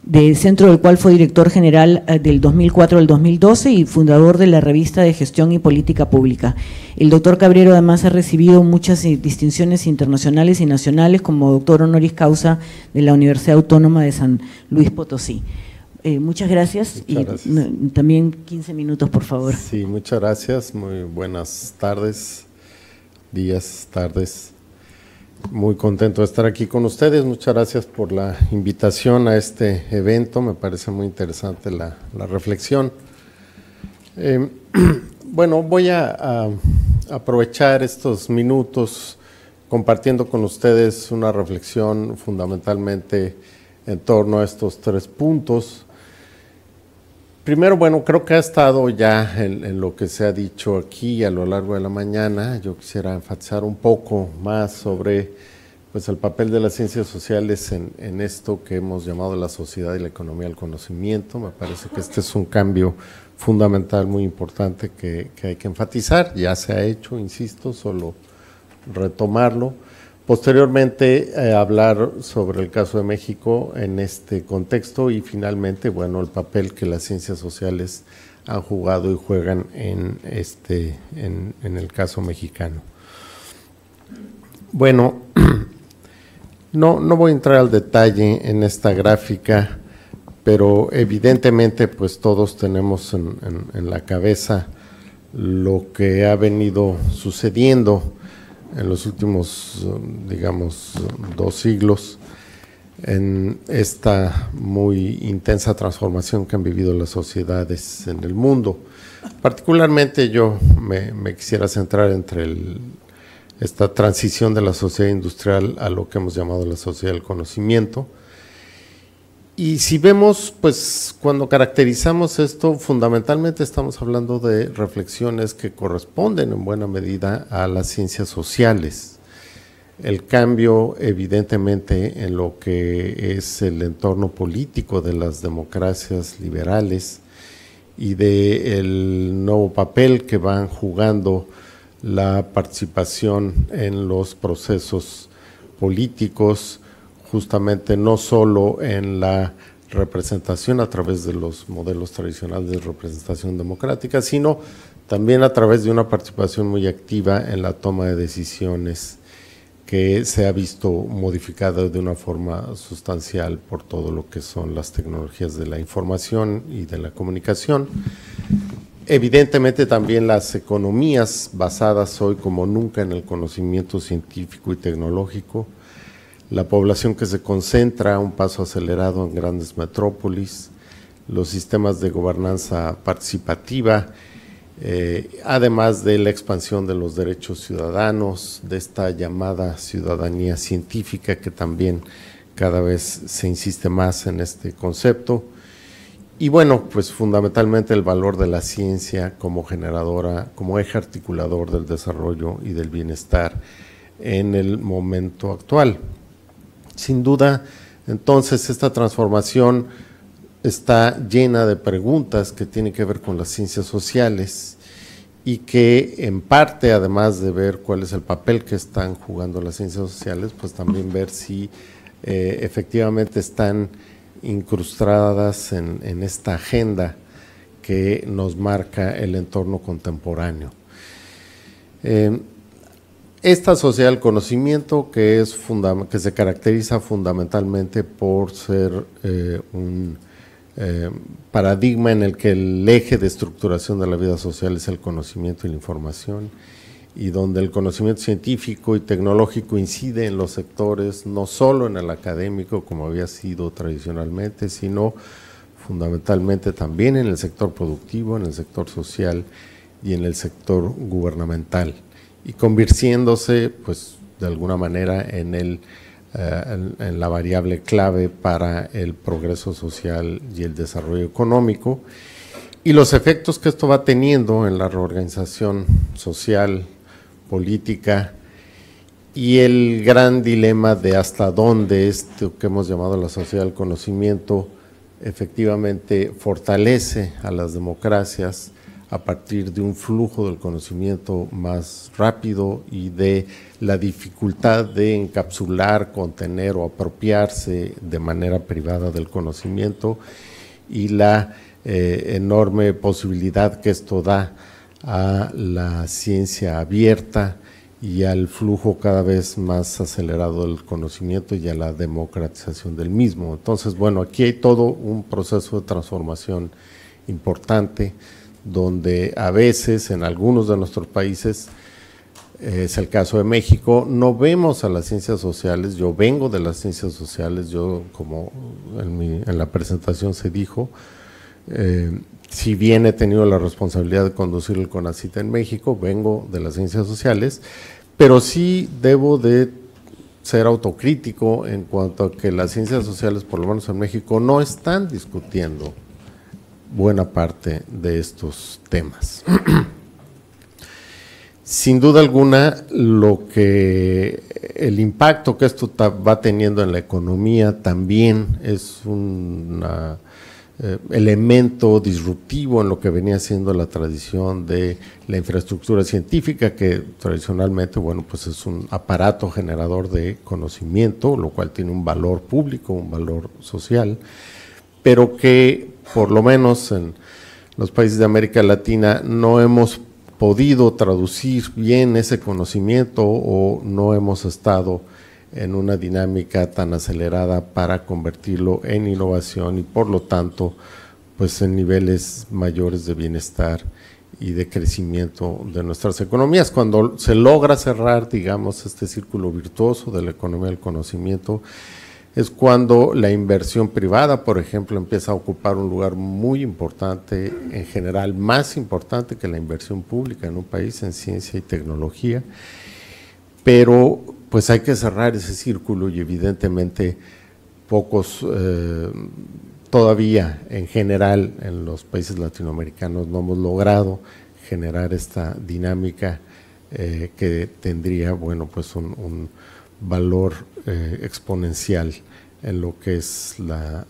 del centro del cual fue director general del 2004 al 2012 y fundador de la revista de Gestión y Política Pública. El doctor Cabrero además ha recibido muchas distinciones internacionales y nacionales como doctor honoris causa de la Universidad Autónoma de San Luis Potosí. Muchas gracias. Muchas gracias. También 15 minutos, por favor. Sí, muchas gracias. Muy buenas tardes, días, tardes. Muy contento de estar aquí con ustedes. Muchas gracias por la invitación a este evento. Me parece muy interesante la reflexión. Bueno, voy a aprovechar estos minutos compartiendo con ustedes una reflexión fundamentalmente en torno a estos 3 puntos. Primero, bueno, creo que ha estado ya en lo que se ha dicho aquí a lo largo de la mañana. Yo quisiera enfatizar un poco más sobre pues, el papel de las ciencias sociales en esto que hemos llamado la sociedad y la economía del conocimiento. Me parece que este es un cambio fundamental, muy importante que hay que enfatizar. Ya se ha hecho, insisto, solo retomarlo. Posteriormente, hablar sobre el caso de México en este contexto y finalmente, bueno, el papel que las ciencias sociales han jugado y juegan en el caso mexicano. Bueno, no voy a entrar al detalle en esta gráfica, pero evidentemente, pues todos tenemos en la cabeza lo que ha venido sucediendo en los últimos, digamos, 2 siglos, en esta muy intensa transformación que han vivido las sociedades en el mundo. Particularmente yo me quisiera centrar entre esta transición de la sociedad industrial a lo que hemos llamado la sociedad del conocimiento. Y si vemos, pues cuando caracterizamos esto, fundamentalmente estamos hablando de reflexiones que corresponden en buena medida a las ciencias sociales. El cambio, evidentemente, en lo que es el entorno político de las democracias liberales y del nuevo papel que van jugando la participación en los procesos políticos, justamente no solo en la representación a través de los modelos tradicionales de representación democrática, sino también a través de una participación muy activa en la toma de decisiones que se ha visto modificada de una forma sustancial por todo lo que son las tecnologías de la información y de la comunicación. Evidentemente también las economías basadas hoy como nunca en el conocimiento científico y tecnológico, la población que se concentra a un paso acelerado en grandes metrópolis, los sistemas de gobernanza participativa, además de la expansión de los derechos ciudadanos, de esta llamada ciudadanía científica que también cada vez se insiste más en este concepto. Y bueno, pues fundamentalmente el valor de la ciencia como generadora, como eje articulador del desarrollo y del bienestar en el momento actual. Sin duda, entonces, esta transformación está llena de preguntas que tienen que ver con las ciencias sociales y que en parte, además de ver cuál es el papel que están jugando las ciencias sociales, pues también ver si efectivamente están incrustadas en esta agenda que nos marca el entorno contemporáneo. Esta sociedad del conocimiento que se caracteriza fundamentalmente por ser un paradigma en el que el eje de estructuración de la vida social es el conocimiento y la información, y donde el conocimiento científico y tecnológico incide en los sectores, no solo en el académico como había sido tradicionalmente, sino fundamentalmente también en el sector productivo, en el sector social y en el sector gubernamental, y convirtiéndose pues de alguna manera en la variable clave para el progreso social y el desarrollo económico, y los efectos que esto va teniendo en la reorganización social, política, y el gran dilema de hasta dónde esto que hemos llamado la sociedad del conocimiento efectivamente fortalece a las democracias a partir de un flujo del conocimiento más rápido y de la dificultad de encapsular, contener o apropiarse de manera privada del conocimiento y la enorme posibilidad que esto da a la ciencia abierta y al flujo cada vez más acelerado del conocimiento y a la democratización del mismo. Entonces, bueno, aquí hay todo un proceso de transformación importante, donde a veces en algunos de nuestros países, es el caso de México, no vemos a las ciencias sociales. Yo vengo de las ciencias sociales, yo como en la presentación se dijo, si bien he tenido la responsabilidad de conducir el CONACYT en México, vengo de las ciencias sociales, pero sí debo de ser autocrítico en cuanto a que las ciencias sociales, por lo menos en México, no están discutiendo buena parte de estos temas. Sin duda alguna, el impacto que esto va teniendo en la economía también es un elemento disruptivo en lo que venía siendo la tradición de la infraestructura científica, que tradicionalmente, bueno, pues es un aparato generador de conocimiento, lo cual tiene un valor público, un valor social, pero que por lo menos en los países de América Latina no hemos podido traducir bien ese conocimiento o no hemos estado en una dinámica tan acelerada para convertirlo en innovación y por lo tanto pues en niveles mayores de bienestar y de crecimiento de nuestras economías. Cuando se logra cerrar, digamos, este círculo virtuoso de la economía del conocimiento, es cuando la inversión privada, por ejemplo, empieza a ocupar un lugar muy importante, en general más importante que la inversión pública en un país en ciencia y tecnología, pero pues hay que cerrar ese círculo y evidentemente pocos, todavía en general en los países latinoamericanos no hemos logrado generar esta dinámica que tendría, bueno, pues un valor exponencial en lo que es la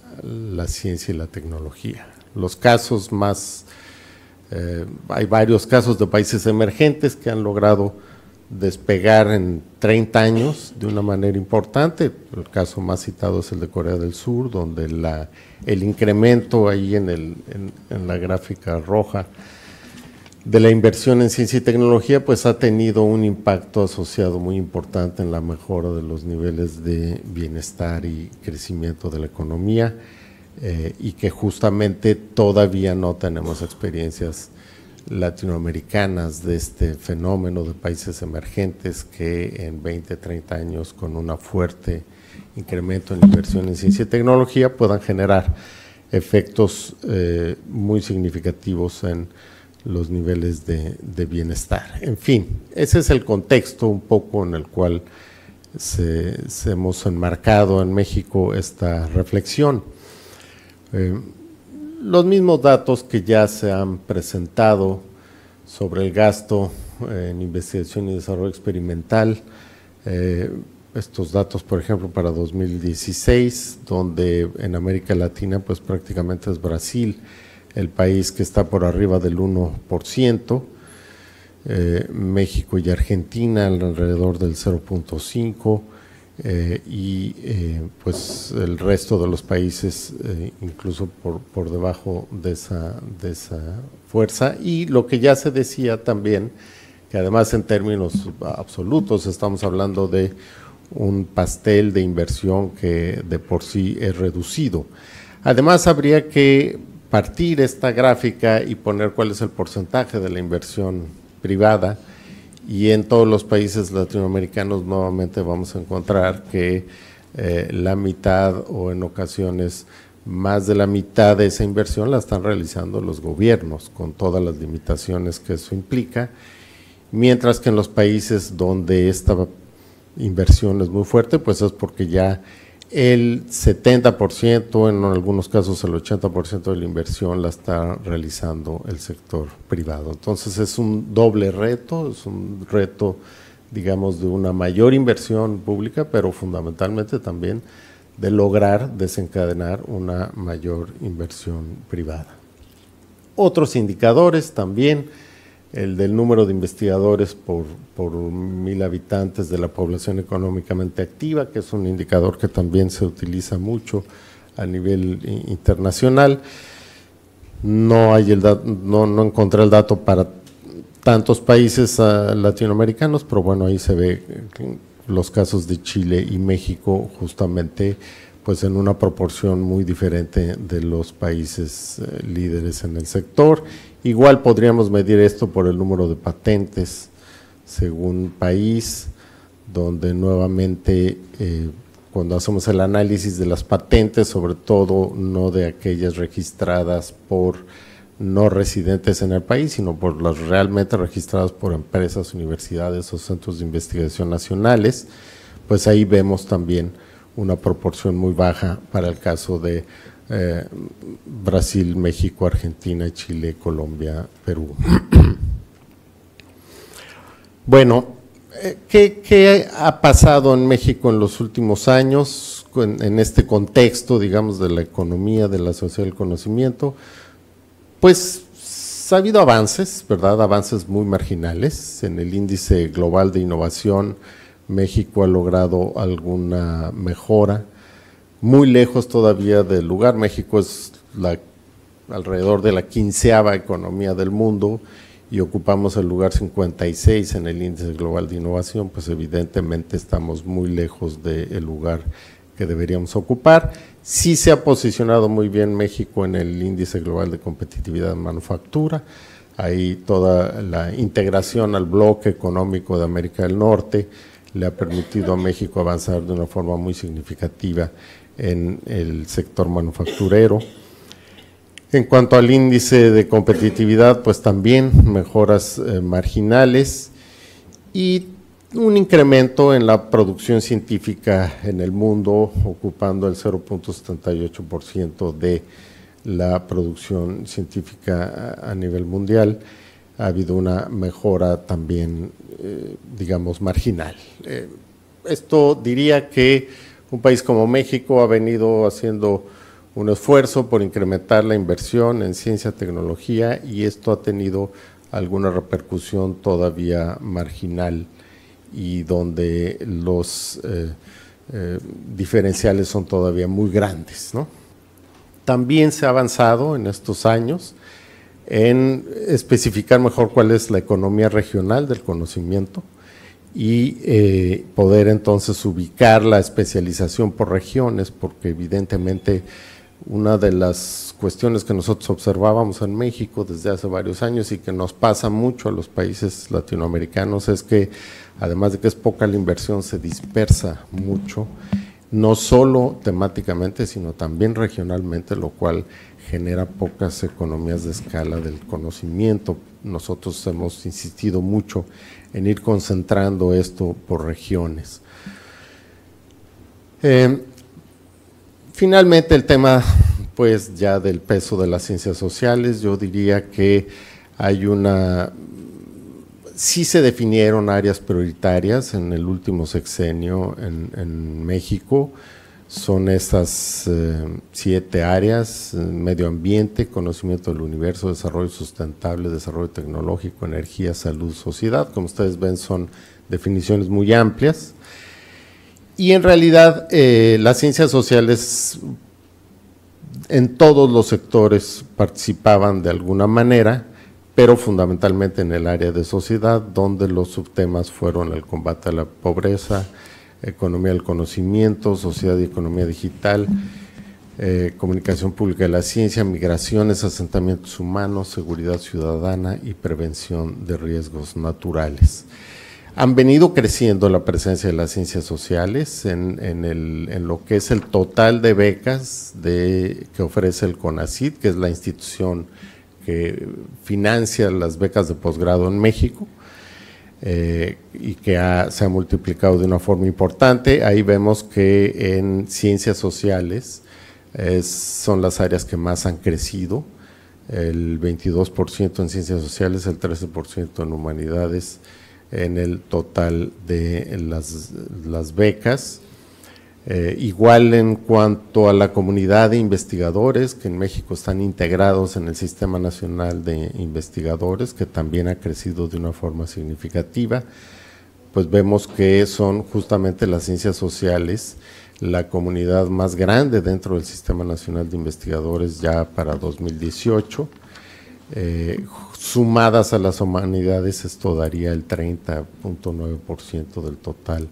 ciencia y la tecnología. Los casos más, hay varios casos de países emergentes que han logrado despegar en 30 años de una manera importante. El caso más citado es el de Corea del Sur, donde el incremento ahí en la gráfica roja de la inversión en ciencia y tecnología pues ha tenido un impacto asociado muy importante en la mejora de los niveles de bienestar y crecimiento de la economía y que justamente todavía no tenemos experiencias latinoamericanas de este fenómeno de países emergentes que en 20, 30 años con un fuerte incremento en inversión en ciencia y tecnología puedan generar efectos muy significativos en los niveles de bienestar. En fin, ese es el contexto un poco en el cual se hemos enmarcado en México esta reflexión. Los mismos datos que ya se han presentado sobre el gasto en investigación y desarrollo experimental, estos datos, por ejemplo, para 2016, donde en América Latina pues prácticamente es Brasil el país que está por arriba del 1%, México y Argentina alrededor del 0.5%, pues el resto de los países incluso por debajo de esa fuerza. Y lo que ya se decía también, que además en términos absolutos estamos hablando de un pastel de inversión que de por sí es reducido. Además habría que partir esta gráfica y poner cuál es el porcentaje de la inversión privada, y en todos los países latinoamericanos nuevamente vamos a encontrar que la mitad o en ocasiones más de la mitad de esa inversión la están realizando los gobiernos, con todas las limitaciones que eso implica, mientras que en los países donde esta inversión es muy fuerte, pues es porque ya el 70%, en algunos casos el 80% de la inversión la está realizando el sector privado. Entonces es un doble reto, es un reto, digamos, de una mayor inversión pública, pero fundamentalmente también de lograr desencadenar una mayor inversión privada. Otros indicadores también, el del número de investigadores por 1,000 habitantes de la población económicamente activa, que es un indicador que también se utiliza mucho a nivel internacional. No encontré el dato para tantos países latinoamericanos, pero bueno, ahí se ve los casos de Chile y México justamente pues en una proporción muy diferente de los países líderes en el sector. Igual podríamos medir esto por el número de patentes según país, donde nuevamente cuando hacemos el análisis de las patentes, sobre todo no de aquellas registradas por no residentes en el país, sino por las realmente registradas por empresas, universidades o centros de investigación nacionales, pues ahí vemos también una proporción muy baja para el caso de Brasil, México, Argentina, Chile, Colombia, Perú. Bueno, ¿qué ha pasado en México en los últimos años en este contexto, digamos, de la economía, de la sociedad del conocimiento? Pues ha habido avances, ¿verdad? Avances muy marginales. En el índice global de innovación, México ha logrado alguna mejora, muy lejos todavía del lugar. México es alrededor de la 15ª economía del mundo y ocupamos el lugar 56 en el índice global de innovación, pues evidentemente estamos muy lejos del lugar que deberíamos ocupar. Sí se ha posicionado muy bien México en el índice global de competitividad en manufactura. Ahí toda la integración al bloque económico de América del Norte le ha permitido a México avanzar de una forma muy significativa en el sector manufacturero. En cuanto al índice de competitividad, pues también mejoras marginales y un incremento en la producción científica en el mundo, ocupando el 0.78% de la producción científica a nivel mundial. Ha habido una mejora también, digamos, marginal. Esto diría que un país como México ha venido haciendo un esfuerzo por incrementar la inversión en ciencia y tecnología y esto ha tenido alguna repercusión todavía marginal y donde los diferenciales son todavía muy grandes, ¿no? También se ha avanzado en estos años en especificar mejor cuál es la economía regional del conocimiento y poder entonces ubicar la especialización por regiones, porque evidentemente una de las cuestiones que nosotros observábamos en México desde hace varios años y que nos pasa mucho a los países latinoamericanos es que además de que es poca la inversión, se dispersa mucho, no solo temáticamente, sino también regionalmente, lo cual genera pocas economías de escala del conocimiento. Nosotros hemos insistido mucho en ir concentrando esto por regiones. Finalmente, el tema pues ya del peso de las ciencias sociales, yo diría que hay sí se definieron áreas prioritarias en el último sexenio en México. Son estas 7 áreas: medio ambiente, conocimiento del universo, desarrollo sustentable, desarrollo tecnológico, energía, salud, sociedad. Como ustedes ven, son definiciones muy amplias. Y en realidad las ciencias sociales en todos los sectores participaban de alguna manera, pero fundamentalmente en el área de sociedad, donde los subtemas fueron el combate a la pobreza, economía del conocimiento, sociedad y economía digital, comunicación pública de la ciencia, migraciones, asentamientos humanos, seguridad ciudadana y prevención de riesgos naturales. Han venido creciendo la presencia de las ciencias sociales en lo que es el total de becas que ofrece el CONACYT, que es la institución que financia las becas de posgrado en México, y que se ha multiplicado de una forma importante. Ahí vemos que en ciencias sociales son las áreas que más han crecido, el 22% en ciencias sociales, el 13% en humanidades, en el total de las becas. Igual en cuanto a la comunidad de investigadores, que en México están integrados en el Sistema Nacional de Investigadores, que también ha crecido de una forma significativa, pues vemos que son justamente las ciencias sociales la comunidad más grande dentro del Sistema Nacional de Investigadores ya para 2018. Sumadas a las humanidades, esto daría el 30.9% del total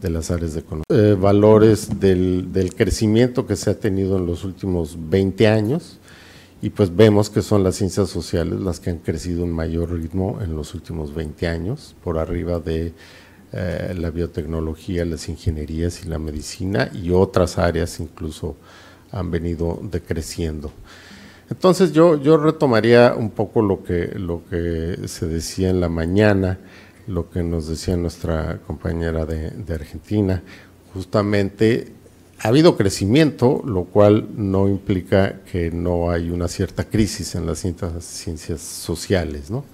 de las áreas de conocimiento. Valores del crecimiento que se ha tenido en los últimos 20 años, y pues vemos que son las ciencias sociales las que han crecido en mayor ritmo en los últimos 20 años, por arriba de la biotecnología, las ingenierías y la medicina, y otras áreas incluso han venido decreciendo. Entonces yo retomaría un poco lo que se decía en la mañana, lo que nos decía nuestra compañera de Argentina. Justamente ha habido crecimiento, lo cual no implica que no hay una cierta crisis en las ciencias sociales, ¿no?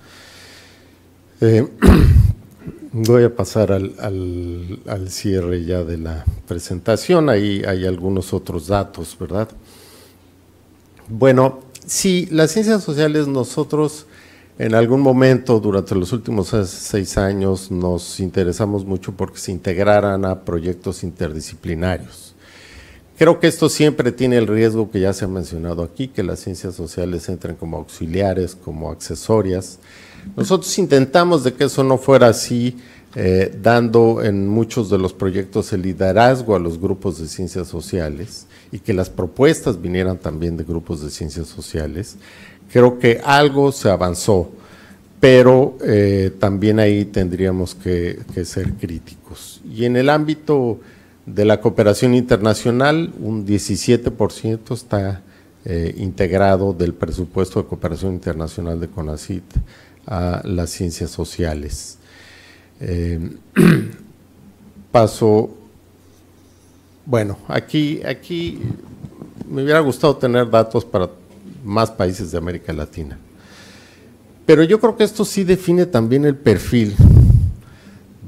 Voy a pasar al cierre ya de la presentación. Ahí hay algunos otros datos, ¿verdad? Bueno, sí, las ciencias sociales, nosotros en algún momento durante los últimos 6 años nos interesamos mucho porque se integraran a proyectos interdisciplinarios. Creo que esto siempre tiene el riesgo que ya se ha mencionado aquí, que las ciencias sociales entren como auxiliares, como accesorias. Nosotros intentamos de que eso no fuera así, dando en muchos de los proyectos el liderazgo a los grupos de ciencias sociales y que las propuestas vinieran también de grupos de ciencias sociales. Creo que algo se avanzó, pero también ahí tendríamos que ser críticos. Y en el ámbito de la cooperación internacional, un 17% está integrado del presupuesto de cooperación internacional de CONACYT a las ciencias sociales. Bueno, aquí me hubiera gustado tener datos para más países de América Latina, pero yo creo que esto sí define también el perfil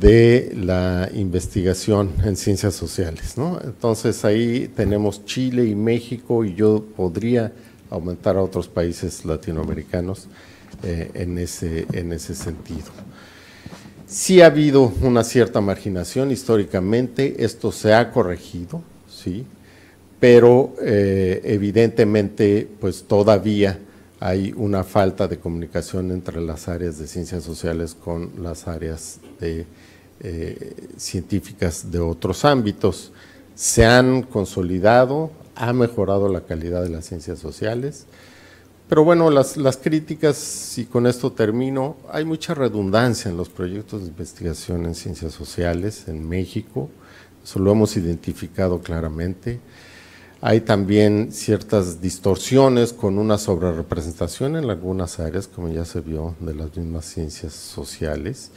de la investigación en ciencias sociales, ¿no? Entonces ahí tenemos Chile y México, y yo podría aumentar a otros países latinoamericanos en ese sentido. Sí ha habido una cierta marginación históricamente, esto se ha corregido, sí, pero evidentemente pues todavía hay una falta de comunicación entre las áreas de ciencias sociales con las áreas científicas de otros ámbitos. Se han consolidado, ha mejorado la calidad de las ciencias sociales, pero bueno, las críticas, y con esto termino, hay mucha redundancia en los proyectos de investigación en ciencias sociales en México, eso lo hemos identificado claramente. Hay también ciertas distorsiones con una sobrerepresentación en algunas áreas, como ya se vio, de las mismas ciencias sociales,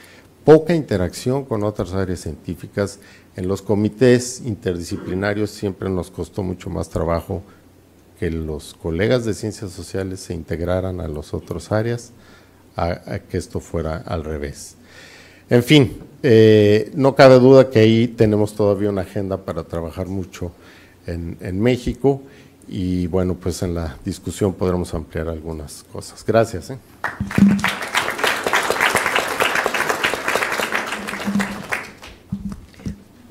poca interacción con otras áreas científicas. En los comités interdisciplinarios siempre nos costó mucho más trabajo que los colegas de ciencias sociales se integraran a las otras áreas, a que esto fuera al revés. En fin, no cabe duda que ahí tenemos todavía una agenda para trabajar mucho en México, y bueno, pues en la discusión podremos ampliar algunas cosas. Gracias.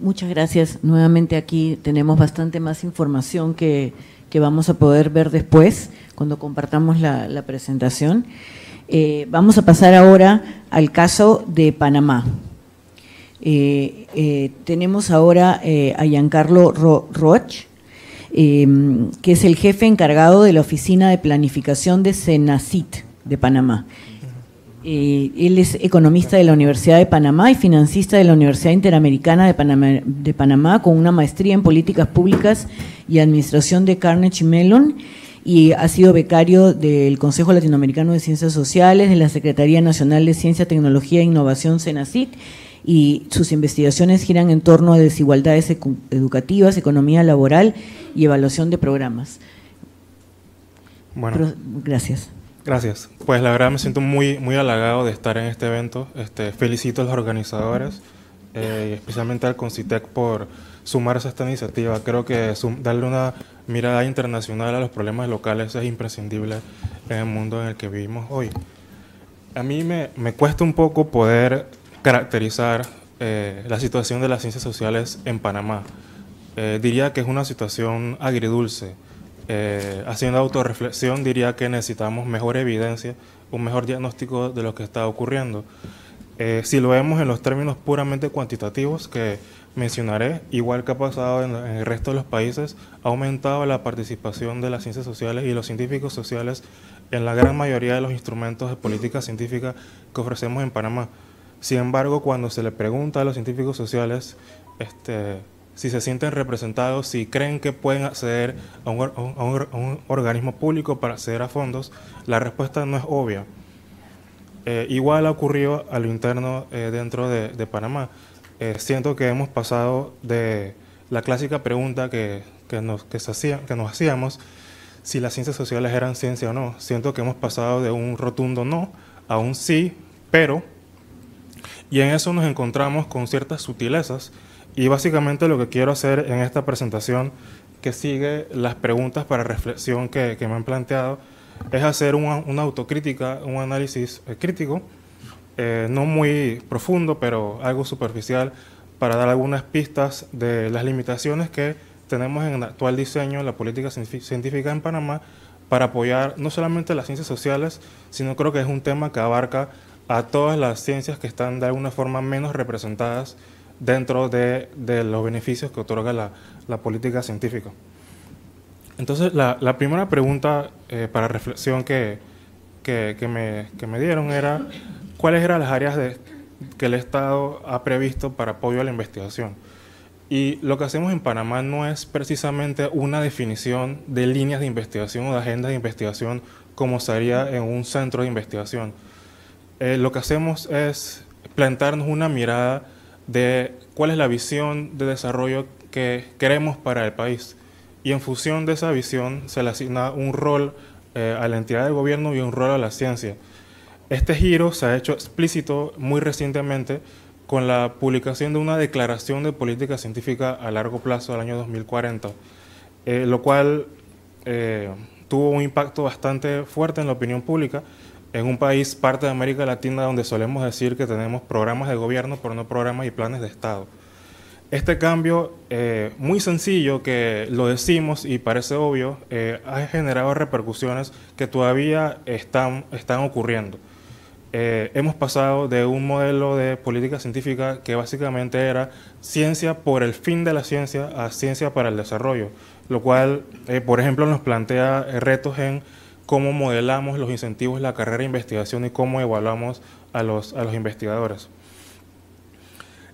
Muchas gracias. Nuevamente aquí tenemos bastante más información que vamos a poder ver después cuando compartamos la presentación. Vamos a pasar ahora al caso de Panamá. Tenemos ahora a Giancarlo Roch, que es el jefe encargado de la Oficina de Planificación de CENACYT de Panamá. Él es economista de la Universidad de Panamá y financista de la Universidad Interamericana de Panamá, con una maestría en políticas públicas y administración de Carnegie Mellon, y ha sido becario del Consejo Latinoamericano de Ciencias Sociales, de la Secretaría Nacional de Ciencia, Tecnología e Innovación, CENACYT, y sus investigaciones giran en torno a desigualdades educativas, economía laboral y evaluación de programas. Bueno, gracias. Gracias. Pues la verdad me siento muy halagado de estar en este evento. Felicito a los organizadores especialmente al CONCITEC por sumarse a esta iniciativa. Creo que darle una mirada internacional a los problemas locales es imprescindible en el mundo en el que vivimos hoy. A mí me cuesta un poco poder caracterizar la situación de las ciencias sociales en Panamá. Diría que es una situación agridulce. Haciendo autorreflexión, diría que necesitamos mejor evidencia, un mejor diagnóstico de lo que está ocurriendo. Si lo vemos en los términos puramente cuantitativos que mencionaré, igual que ha pasado en el resto de los países, ha aumentado la participación de las ciencias sociales y los científicos sociales en la gran mayoría de los instrumentos de política científica que ofrecemos en Panamá. Sin embargo, cuando se le pregunta a los científicos sociales si se sienten representados, si creen que pueden acceder a un organismo público para acceder a fondos, la respuesta no es obvia. Igual ha ocurrido a lo interno dentro de Panamá. Siento que hemos pasado de la clásica pregunta que nos hacíamos, si las ciencias sociales eran ciencia o no. Siento que hemos pasado de un rotundo no a un sí, pero, y en eso nos encontramos con ciertas sutilezas, y básicamente lo que quiero hacer en esta presentación, que sigue las preguntas para reflexión que me han planteado, es hacer una autocrítica, un análisis crítico, no muy profundo, pero algo superficial, para dar algunas pistas de las limitaciones que tenemos en el actual diseño de la política científica en Panamá para apoyar no solamente las ciencias sociales, sino creo que es un tema que abarca a todas las ciencias que están de alguna forma menos representadas dentro de los beneficios que otorga la política científica. Entonces, la primera pregunta para reflexión que me dieron era cuáles eran las áreas que el Estado ha previsto para apoyo a la investigación. Y lo que hacemos en Panamá no es precisamente una definición de líneas de investigación o de agendas de investigación como se haría en un centro de investigación. Lo que hacemos es plantarnos una mirada de cuál es la visión de desarrollo que queremos para el país. Y en función de esa visión se le asigna un rol a la entidad de gobierno y un rol a la ciencia. Este giro se ha hecho explícito muy recientemente con la publicación de una declaración de política científica a largo plazo del año 2040, lo cual tuvo un impacto bastante fuerte en la opinión pública en un país, parte de América Latina, donde solemos decir que tenemos programas de gobierno, pero no programas y planes de Estado. Este cambio, muy sencillo, que lo decimos y parece obvio, ha generado repercusiones que todavía están ocurriendo. Hemos pasado de un modelo de política científica que básicamente era ciencia por el fin de la ciencia a ciencia para el desarrollo, lo cual, por ejemplo, nos plantea retos en cómo modelamos los incentivos de la carrera de investigación y cómo evaluamos a los investigadores.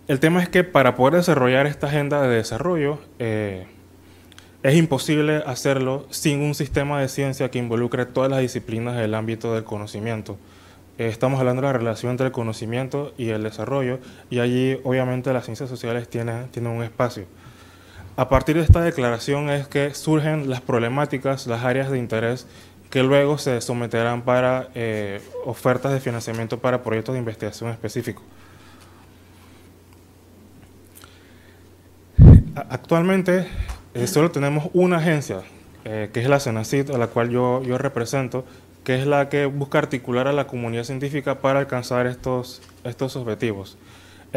El tema es que para poder desarrollar esta agenda de desarrollo es imposible hacerlo sin un sistema de ciencia que involucre todas las disciplinas del ámbito del conocimiento. Estamos hablando de la relación entre el conocimiento y el desarrollo, y allí obviamente las ciencias sociales tienen un espacio. A partir de esta declaración es que surgen las problemáticas, las áreas de interés que luego se someterán para ofertas de financiamiento para proyectos de investigación específicos. Actualmente solo tenemos una agencia, que es la CENACYT, a la cual yo represento, que es la que busca articular a la comunidad científica para alcanzar estos objetivos.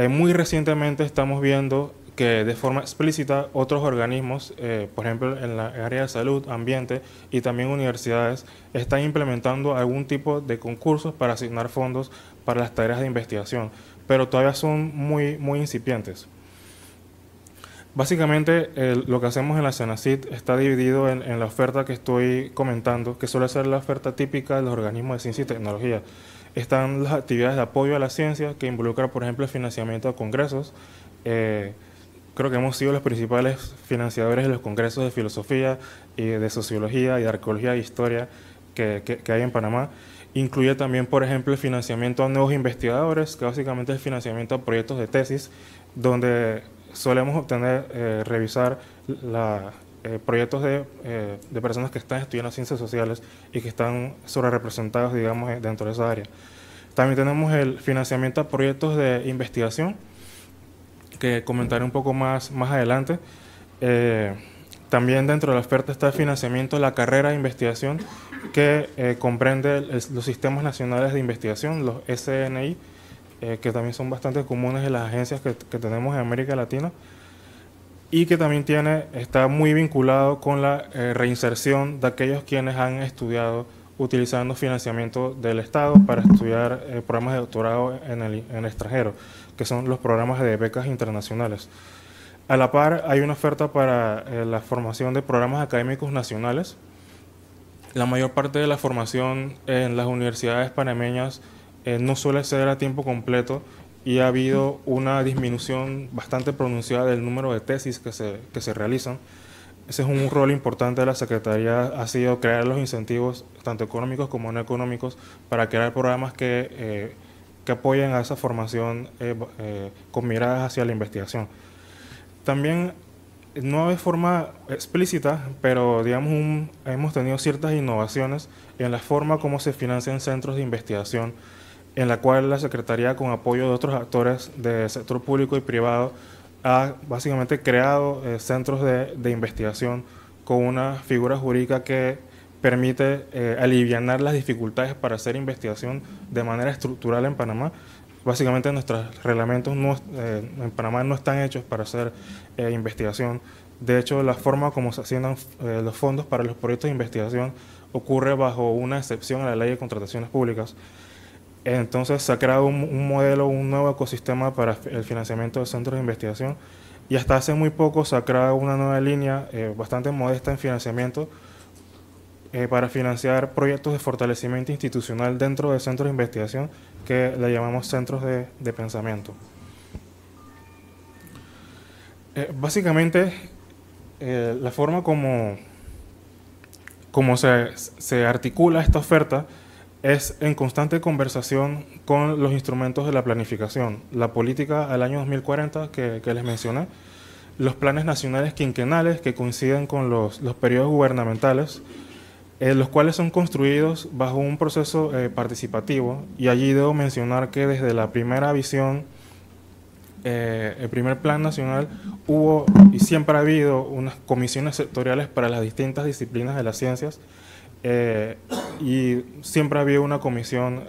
Muy recientemente estamos viendo que de forma explícita otros organismos, por ejemplo en la área de salud, ambiente y también universidades, están implementando algún tipo de concursos para asignar fondos para las tareas de investigación, pero todavía son muy incipientes. Básicamente lo que hacemos en la CENACYT está dividido en la oferta que estoy comentando, que suele ser la oferta típica de los organismos de ciencia y tecnología. Están las actividades de apoyo a la ciencia, que involucran, por ejemplo, el financiamiento de congresos. Creo que hemos sido los principales financiadores de los congresos de filosofía, y de sociología, y de arqueología e historia que hay en Panamá. Incluye también, por ejemplo, el financiamiento a nuevos investigadores, que básicamente es el financiamiento a proyectos de tesis, donde solemos obtener, revisar proyectos de personas que están estudiando ciencias sociales y que están sobrerepresentados, digamos, dentro de esa área. También tenemos el financiamiento a proyectos de investigación, que comentaré un poco más adelante. También dentro de la oferta está el financiamiento de la carrera de investigación, que comprende los sistemas nacionales de investigación, los SNI, que también son bastante comunes en las agencias que tenemos en América Latina, y que también está muy vinculado con la reinserción de aquellos quienes han estudiado utilizando financiamiento del Estado para estudiar programas de doctorado en el extranjero, que son los programas de becas internacionales. A la par, hay una oferta para la formación de programas académicos nacionales. La mayor parte de la formación en las universidades panameñas no suele ser a tiempo completo, y ha habido una disminución bastante pronunciada del número de tesis que se realizan. Ese es un rol importante de la Secretaría, ha sido crear los incentivos, tanto económicos como no económicos, para crear programas que apoyen a esa formación con miradas hacia la investigación. También, no de forma explícita, pero digamos hemos tenido ciertas innovaciones en la forma como se financian centros de investigación, en la cual la Secretaría, con apoyo de otros actores del sector público y privado, ha básicamente creado centros de investigación con una figura jurídica que permite alivianar las dificultades para hacer investigación de manera estructural en Panamá. Básicamente nuestros reglamentos en Panamá no están hechos para hacer investigación. De hecho, la forma como se asignan los fondos para los proyectos de investigación ocurre bajo una excepción a la Ley de Contrataciones Públicas. Entonces se ha creado un modelo, un nuevo ecosistema para el financiamiento de centros de investigación, y hasta hace muy poco se ha creado una nueva línea bastante modesta en financiamiento para financiar proyectos de fortalecimiento institucional dentro de centros de investigación, que le llamamos centros de pensamiento. Básicamente, la forma como se articula esta oferta es en constante conversación con los instrumentos de la planificación, la política al año 2040 que les mencioné, los planes nacionales quinquenales que coinciden con los periodos gubernamentales, los cuales son construidos bajo un proceso participativo, y allí debo mencionar que desde la primera visión, el primer plan nacional, hubo y siempre ha habido unas comisiones sectoriales para las distintas disciplinas de las ciencias, y siempre ha habido una comisión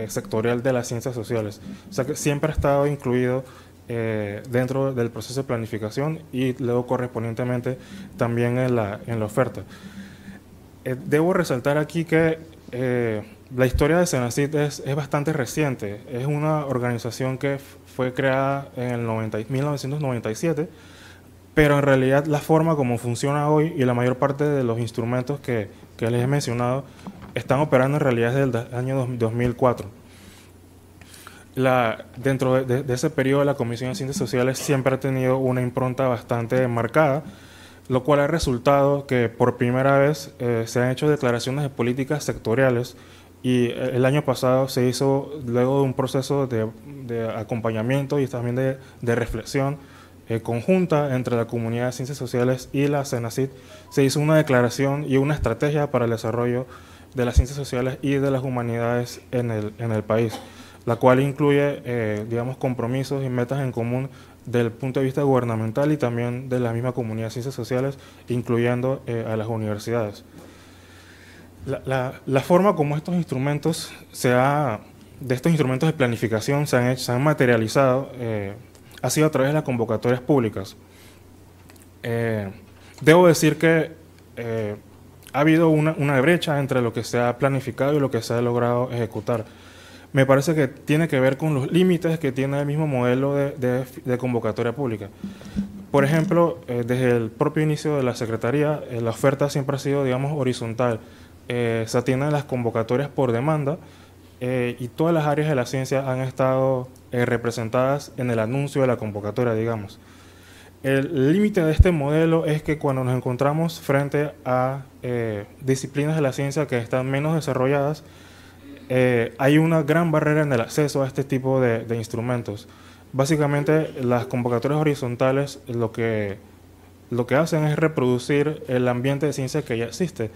sectorial de las ciencias sociales. O sea que siempre ha estado incluido dentro del proceso de planificación, y luego correspondientemente también en la oferta. Debo resaltar aquí que la historia de CENACYT es bastante reciente. Es una organización que fue creada en el 1997, pero en realidad la forma como funciona hoy y la mayor parte de los instrumentos que les he mencionado están operando en realidad desde el año 2004. Dentro de ese periodo, la Comisión de Ciencias Sociales siempre ha tenido una impronta bastante marcada, lo cual ha resultado que por primera vez se han hecho declaraciones de políticas sectoriales, y el año pasado se hizo, luego de un proceso de acompañamiento y también de reflexión conjunta entre la comunidad de ciencias sociales y la CENACYT, se hizo una declaración y una estrategia para el desarrollo de las ciencias sociales y de las humanidades en el país, la cual incluye, digamos, compromisos y metas en común del punto de vista gubernamental y también de la misma comunidad de ciencias sociales, incluyendo a las universidades. La forma como estos instrumentos de planificación se han materializado ha sido a través de las convocatorias públicas. Debo decir que ha habido una brecha entre lo que se ha planificado y lo que se ha logrado ejecutar. Me parece que tiene que ver con los límites que tiene el mismo modelo de convocatoria pública. Por ejemplo, desde el propio inicio de la Secretaría, la oferta siempre ha sido, digamos, horizontal. Se atienden las convocatorias por demanda, y todas las áreas de la ciencia han estado representadas en el anuncio de la convocatoria, digamos. El límite de este modelo es que cuando nos encontramos frente a disciplinas de la ciencia que están menos desarrolladas, hay una gran barrera en el acceso a este tipo de instrumentos. Básicamente, las convocatorias horizontales lo que hacen es reproducir el ambiente de ciencia que ya existe.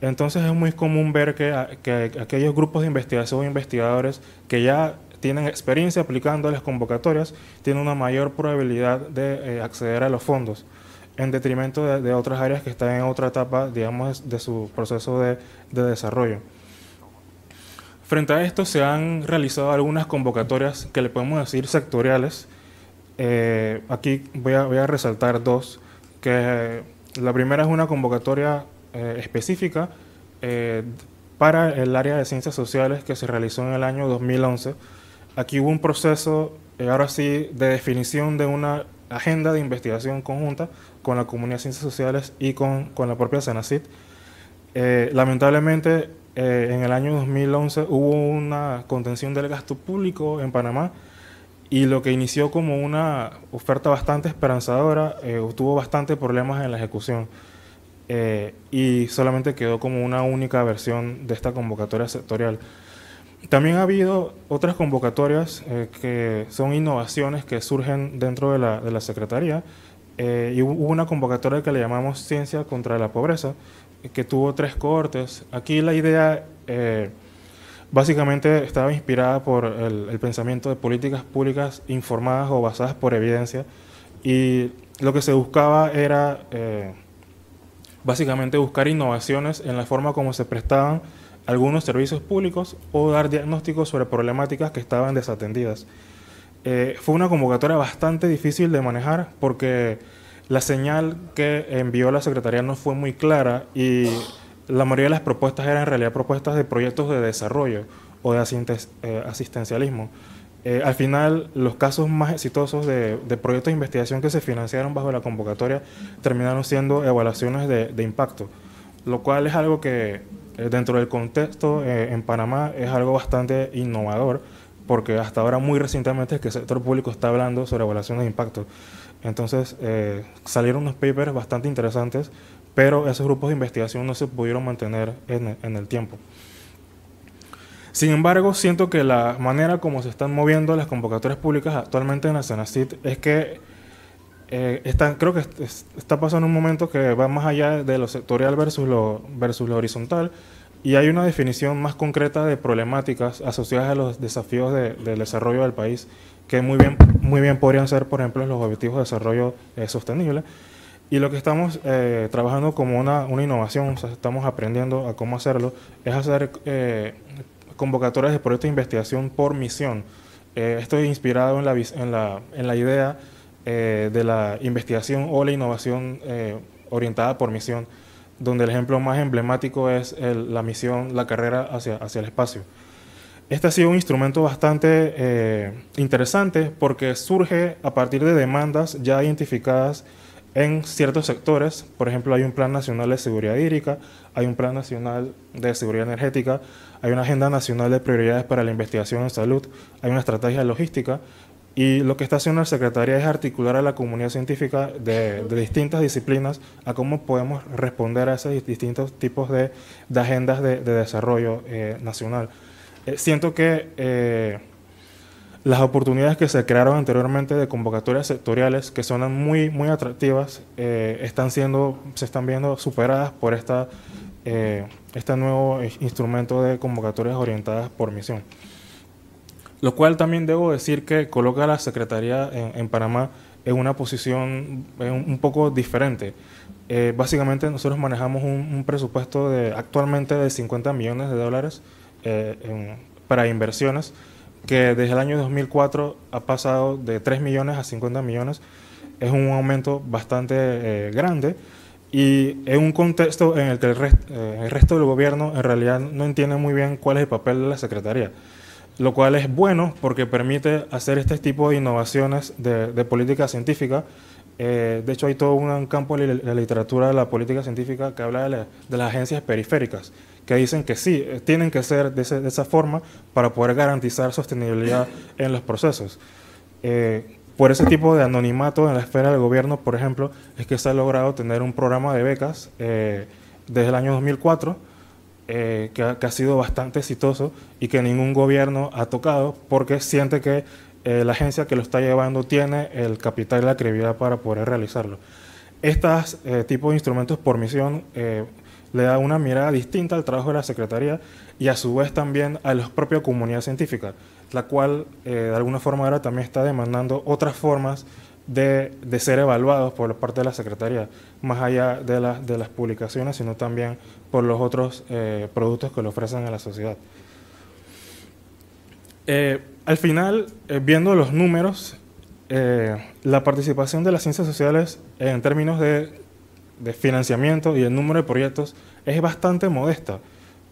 Entonces es muy común ver que aquellos grupos de investigación o investigadores que ya tienen experiencia aplicando las convocatorias tienen una mayor probabilidad de acceder a los fondos, en detrimento de otras áreas que están en otra etapa, digamos, de su proceso de desarrollo. Frente a esto se han realizado algunas convocatorias que le podemos decir sectoriales. Aquí voy a resaltar dos, que la primera es una convocatoria específica para el área de ciencias sociales que se realizó en el año 2011. Aquí hubo un proceso, ahora sí, de definición de una agenda de investigación conjunta con la comunidad de ciencias sociales y con la propia Senacid. Lamentablemente, en el año 2011 hubo una contención del gasto público en Panamá y lo que inició como una oferta bastante esperanzadora tuvo bastantes problemas en la ejecución y solamente quedó como una única versión de esta convocatoria sectorial. También ha habido otras convocatorias que son innovaciones que surgen dentro de la Secretaría y hubo una convocatoria que le llamamos Ciencia contra la Pobreza, que tuvo 3 cohortes. Aquí la idea básicamente estaba inspirada por el pensamiento de políticas públicas informadas o basadas por evidencia, y lo que se buscaba era básicamente buscar innovaciones en la forma como se prestaban algunos servicios públicos o dar diagnósticos sobre problemáticas que estaban desatendidas. Fue una convocatoria bastante difícil de manejar porque la señal que envió la Secretaría no fue muy clara y la mayoría de las propuestas eran en realidad propuestas de proyectos de desarrollo o de asistencialismo. Al final, los casos más exitosos de proyectos de investigación que se financiaron bajo la convocatoria terminaron siendo evaluaciones de impacto, lo cual es algo que dentro del contexto en Panamá es algo bastante innovador, porque hasta ahora muy recientemente es que el sector público está hablando sobre evaluaciones de impacto. Entonces salieron unos papers bastante interesantes, pero esos grupos de investigación no se pudieron mantener en el tiempo. Sin embargo, siento que la manera como se están moviendo las convocatorias públicas actualmente en la Senacid es que creo que está pasando un momento que va más allá de lo sectorial versus lo horizontal, y hay una definición más concreta de problemáticas asociadas a los desafíos del desarrollo del país, que muy bien podrían ser, por ejemplo, los objetivos de desarrollo sostenible. Y lo que estamos trabajando como una innovación, o sea, estamos aprendiendo a cómo hacerlo, es hacer convocatorias de proyectos de investigación por misión. Estoy inspirado en la idea de la investigación o la innovación orientada por misión, donde el ejemplo más emblemático es la misión, la carrera hacia el espacio. Este ha sido un instrumento bastante interesante porque surge a partir de demandas ya identificadas en ciertos sectores. Por ejemplo, hay un Plan Nacional de Seguridad Hídrica, hay un Plan Nacional de Seguridad Energética, hay una Agenda Nacional de Prioridades para la Investigación en Salud, hay una estrategia logística, y lo que está haciendo la Secretaría es articular a la comunidad científica de distintas disciplinas a cómo podemos responder a esos distintos tipos de agendas de desarrollo nacional. Siento que las oportunidades que se crearon anteriormente de convocatorias sectoriales, que son muy atractivas, se están viendo superadas por este nuevo instrumento de convocatorias orientadas por misión. Lo cual también debo decir que coloca a la Secretaría en Panamá en una posición un poco diferente. Básicamente nosotros manejamos un presupuesto actualmente de $50 millones para inversiones, que desde el año 2004 ha pasado de 3 millones a 50 millones. Es un aumento bastante grande, y en un contexto en el que el resto del gobierno en realidad no entiende muy bien cuál es el papel de la Secretaría, lo cual es bueno porque permite hacer este tipo de innovaciones de política científica. De hecho, hay todo un campo de la literatura de la política científica que habla de las agencias periféricas, que dicen que sí, tienen que ser de esa forma para poder garantizar sostenibilidad en los procesos. Por ese tipo de anonimato en la esfera del gobierno, por ejemplo, es que se ha logrado tener un programa de becas desde el año 2004, que ha sido bastante exitoso y que ningún gobierno ha tocado porque siente que la agencia que lo está llevando tiene el capital y la credibilidad para poder realizarlo. Estos tipos de instrumentos por misión le da una mirada distinta al trabajo de la Secretaría y a su vez también a la propia comunidad científica, la cual de alguna forma ahora también está demandando otras formas de ser evaluados por parte de la Secretaría, más allá de las publicaciones, sino también por los otros productos que le ofrecen a la sociedad. Al final, viendo los números, la participación de las ciencias sociales en términos de financiamiento y el número de proyectos es bastante modesta.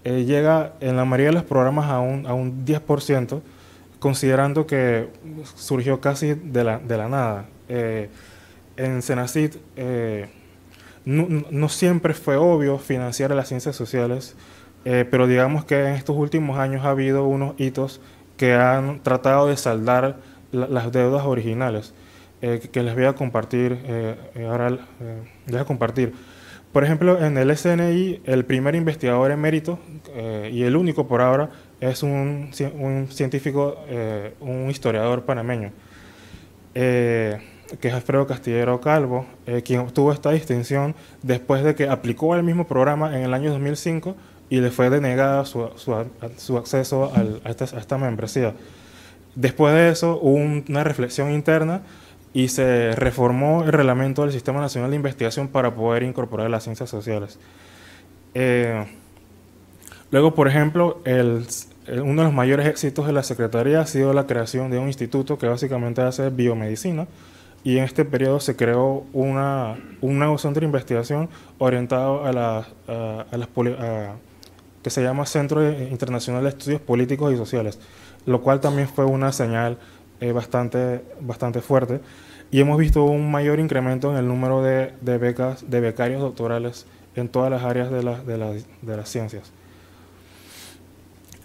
Llega en la mayoría de los programas a un 10%, considerando que surgió casi de la nada. En Senacid no siempre fue obvio financiar a las ciencias sociales, pero digamos que en estos últimos años ha habido unos hitos que han tratado de saldar las deudas originales, que les voy a compartir les voy a compartir. Por ejemplo, en el SNI, el primer investigador emérito y el único por ahora es un científico, un historiador panameño, que es Alfredo Castillero Calvo, quien obtuvo esta distinción después de que aplicó el mismo programa en el año 2005 y le fue denegada su acceso a esta membresía. Después de eso hubo una reflexión interna y se reformó el reglamento del Sistema Nacional de Investigación para poder incorporar las ciencias sociales. Luego, por ejemplo, uno de los mayores éxitos de la Secretaría ha sido la creación de un instituto que básicamente hace biomedicina, y en este periodo se creó un nuevo centro de investigación orientado que se llama Centro Internacional de Estudios Políticos y Sociales, lo cual también fue una señal bastante fuerte, y hemos visto un mayor incremento en el número de becarios doctorales en todas las áreas de las ciencias.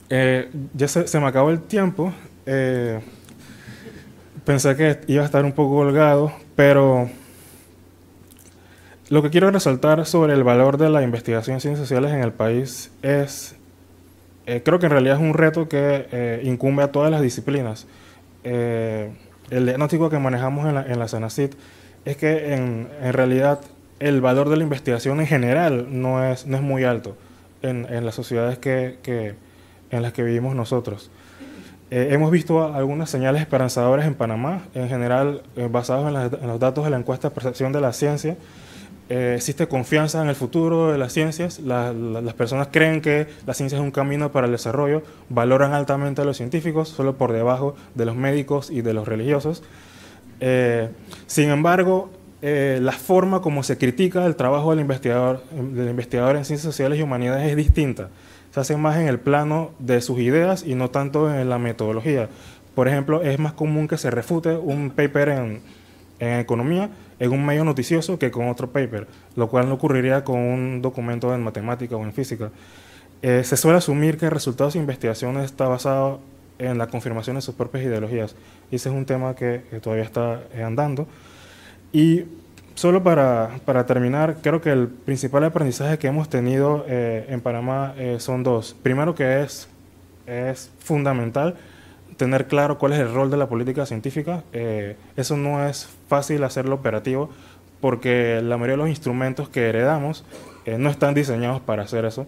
Ya se me acabó el tiempo. Pensé que iba a estar un poco holgado, pero lo que quiero resaltar sobre el valor de la investigación en ciencias sociales en el país es, creo que en realidad es un reto que incumbe a todas las disciplinas. El diagnóstico que manejamos en la Senacid es que en realidad el valor de la investigación en general no es muy alto en las sociedades en las que vivimos nosotros. Hemos visto algunas señales esperanzadoras en Panamá, en general basados en los datos de la encuesta de percepción de la ciencia. Existe confianza en el futuro de las ciencias, las personas creen que la ciencia es un camino para el desarrollo, valoran altamente a los científicos, solo por debajo de los médicos y de los religiosos. Sin embargo, la forma como se critica el trabajo del investigador en ciencias sociales y humanidades es distinta. Se hace más en el plano de sus ideas y no tanto en la metodología. Por ejemplo, es más común que se refute un paper en economía en un medio noticioso que con otro paper, lo cual no ocurriría con un documento en matemática o en física. Se suele asumir que el resultado de investigación está basado en la confirmación de sus propias ideologías, y ese es un tema que todavía está andando. Y solo para terminar, creo que el principal aprendizaje que hemos tenido en Panamá son dos. Primero, que es fundamental tener claro cuál es el rol de la política científica. Eso no es fácil hacerlo operativo porque la mayoría de los instrumentos que heredamos no están diseñados para hacer eso.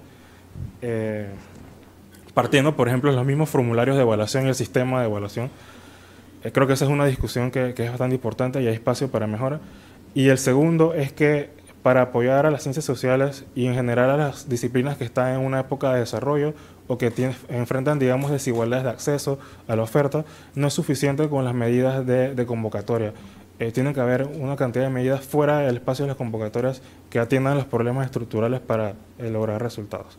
Partiendo, por ejemplo, de los mismos formularios de evaluación y el sistema de evaluación. Creo que esa es una discusión que es bastante importante y hay espacio para mejora. Y el segundo es que para apoyar a las ciencias sociales y en general a las disciplinas que están en una época de desarrollo o que enfrentan, digamos, desigualdades de acceso a la oferta, no es suficiente con las medidas de convocatoria. Tiene que haber una cantidad de medidas fuera del espacio de las convocatorias que atiendan los problemas estructurales para lograr resultados.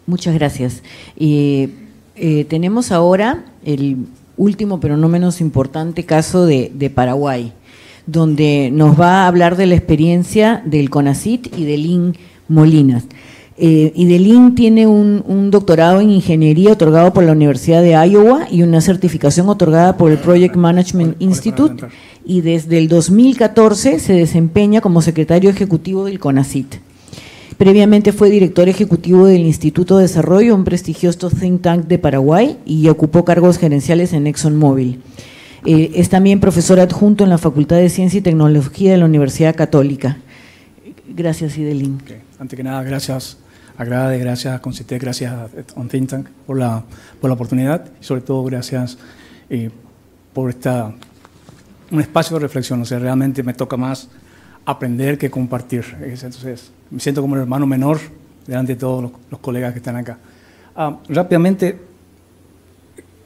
Muchas gracias. Tenemos ahora el último, pero no menos importante, caso de Paraguay, donde nos va a hablar de la experiencia del CONACYT y de Lynn Molinas. Idelín tiene un doctorado en ingeniería otorgado por la Universidad de Iowa y una certificación otorgada por el Project Management Institute, y desde el 2014 se desempeña como secretario ejecutivo del CONACYT. Previamente fue director ejecutivo del Instituto de Desarrollo, un prestigioso think tank de Paraguay, y ocupó cargos gerenciales en ExxonMobil. Es también profesor adjunto en la Facultad de Ciencia y Tecnología de la Universidad Católica. Gracias, Idelín. Okay. Antes que nada, gracias a Grade, gracias a Concitec, gracias a On Think Tank por la oportunidad y sobre todo gracias por un espacio de reflexión. O sea, realmente me toca más aprender que compartir. Entonces, me siento como el hermano menor delante de todos los colegas que están acá. Rápidamente,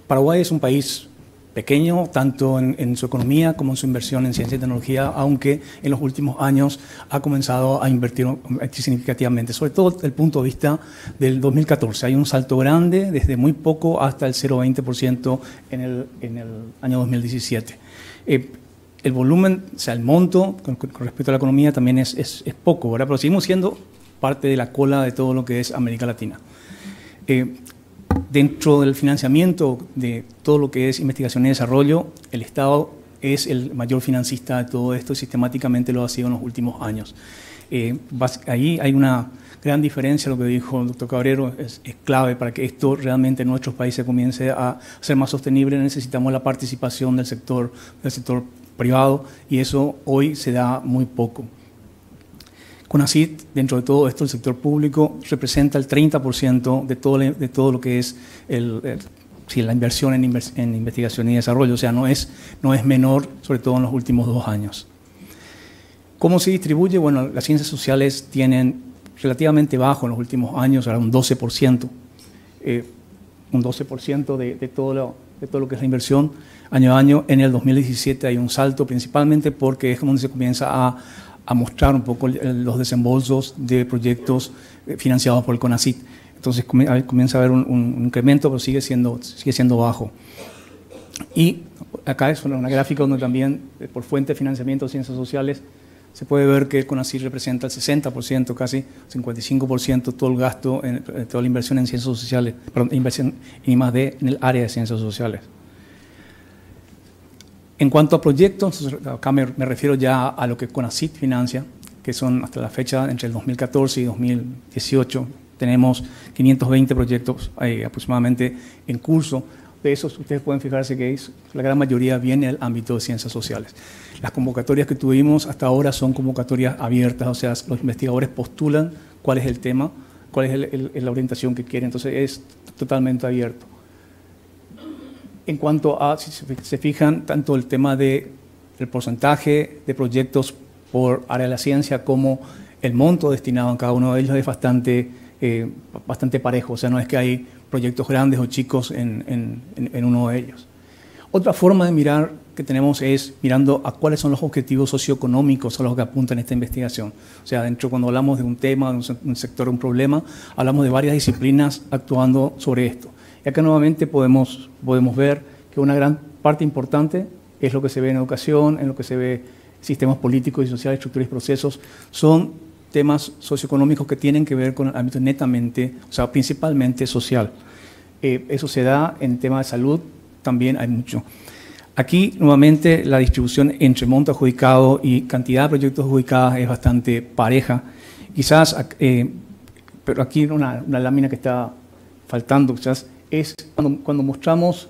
Paraguay es un país pequeño, tanto en su economía como en su inversión en ciencia y tecnología, aunque en los últimos años ha comenzado a invertir significativamente, sobre todo desde el punto de vista del 2014. Hay un salto grande, desde muy poco hasta el 0,20% en el año 2017. El volumen, o sea, el monto con respecto a la economía también es poco, ¿verdad? Pero seguimos siendo parte de la cola de todo lo que es América Latina. Dentro del financiamiento de todo lo que es investigación y desarrollo, el Estado es el mayor financista de todo esto y sistemáticamente lo ha sido en los últimos años. Ahí hay una gran diferencia, lo que dijo el doctor Cabrero, es clave para que esto realmente en nuestros países comience a ser más sostenible. Necesitamos la participación del sector privado y eso hoy se da muy poco. CONACYT, dentro de todo esto, el sector público representa el 30% de todo lo que es la inversión en investigación y desarrollo, o sea, no es menor, sobre todo en los últimos 2 años. ¿Cómo se distribuye? Bueno, las ciencias sociales tienen relativamente bajo en los últimos años, ahora un 12%, de todo lo que es la inversión año a año. En el 2017 hay un salto, principalmente porque es donde se comienza a mostrar un poco los desembolsos de proyectos financiados por el CONACYT. Entonces comienza a haber un incremento, pero sigue siendo bajo. Y acá es una gráfica donde también, por fuente de financiamiento de ciencias sociales, se puede ver que el CONACYT representa el 60%, casi 55% todo el gasto, toda la inversión en ciencias sociales, perdón, inversión en I+D en el área de ciencias sociales. En cuanto a proyectos, acá me refiero ya a lo que CONACYT financia, que son hasta la fecha entre el 2014 y 2018. Tenemos 520 proyectos aproximadamente en curso. De esos, ustedes pueden fijarse que la gran mayoría viene del ámbito de ciencias sociales. Las convocatorias que tuvimos hasta ahora son convocatorias abiertas, o sea, los investigadores postulan cuál es el tema, cuál es la orientación que quieren, entonces es totalmente abierto. En cuanto a, si se fijan, tanto el tema del porcentaje de proyectos por área de la ciencia como el monto destinado a cada uno de ellos es bastante parejo, o sea, no es que hay proyectos grandes o chicos en uno de ellos. Otra forma de mirar que tenemos es mirando a cuáles son los objetivos socioeconómicos a los que apunta esta investigación. O sea, cuando hablamos de un tema, de un sector, un problema, hablamos de varias disciplinas actuando sobre esto. Y acá nuevamente podemos ver que una gran parte importante es lo que se ve en educación, en lo que se ve sistemas políticos y sociales, estructuras y procesos, son temas socioeconómicos que tienen que ver con el ámbito netamente, o sea, principalmente social. Eso se da en temas de salud, también hay mucho. Aquí, nuevamente, la distribución entre monto adjudicado y cantidad de proyectos adjudicados es bastante pareja. Quizás, pero aquí una lámina que está faltando, quizás, es cuando mostramos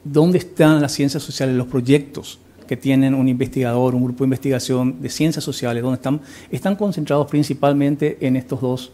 dónde están las ciencias sociales, los proyectos que tienen un investigador, un grupo de investigación de ciencias sociales, donde están concentrados principalmente en estos dos,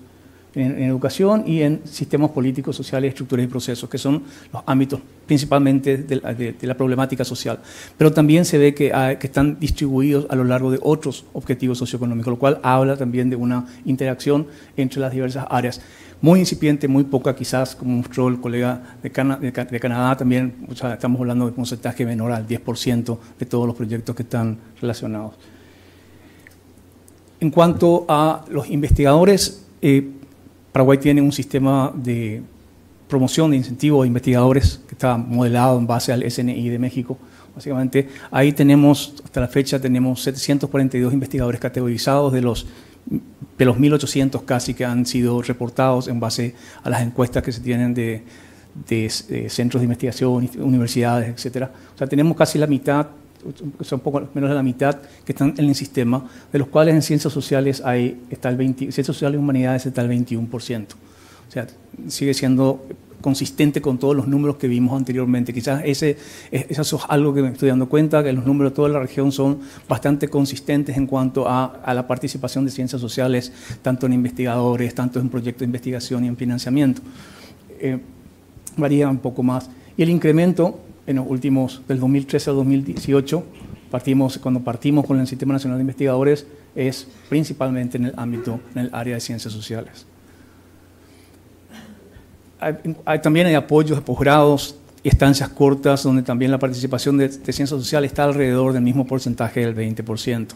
en educación y en sistemas políticos, sociales, estructuras y procesos, que son los ámbitos principalmente de la problemática social. Pero también se ve que están distribuidos a lo largo de otros objetivos socioeconómicos, lo cual habla también de una interacción entre las diversas áreas. Muy incipiente, muy poca, quizás, como mostró el colega de Canadá, también, o sea, estamos hablando de un porcentaje menor al 10% de todos los proyectos que están relacionados. En cuanto a los investigadores, Paraguay tiene un sistema de promoción de incentivo de investigadores que está modelado en base al SNI de México. Básicamente, ahí tenemos, hasta la fecha, tenemos 742 investigadores categorizados de los 1.800 casi que han sido reportados en base a las encuestas que se tienen de centros de investigación, universidades, etc. O sea, tenemos casi la mitad, son un poco menos de la mitad que están en el sistema, de los cuales en ciencias sociales ciencias sociales y humanidades está el 21%. O sea, sigue siendo consistente con todos los números que vimos anteriormente. Quizás eso es algo que me estoy dando cuenta, que los números de toda la región son bastante consistentes en cuanto a la participación de ciencias sociales, tanto en investigadores, tanto en proyectos de investigación y en financiamiento. Varía un poco más. Y el incremento en los últimos, del 2013 al 2018, cuando partimos con el Sistema Nacional de Investigadores, es principalmente en el área de ciencias sociales. También hay apoyos de posgrados y estancias cortas, donde también la participación de ciencias sociales está alrededor del mismo porcentaje del 20%.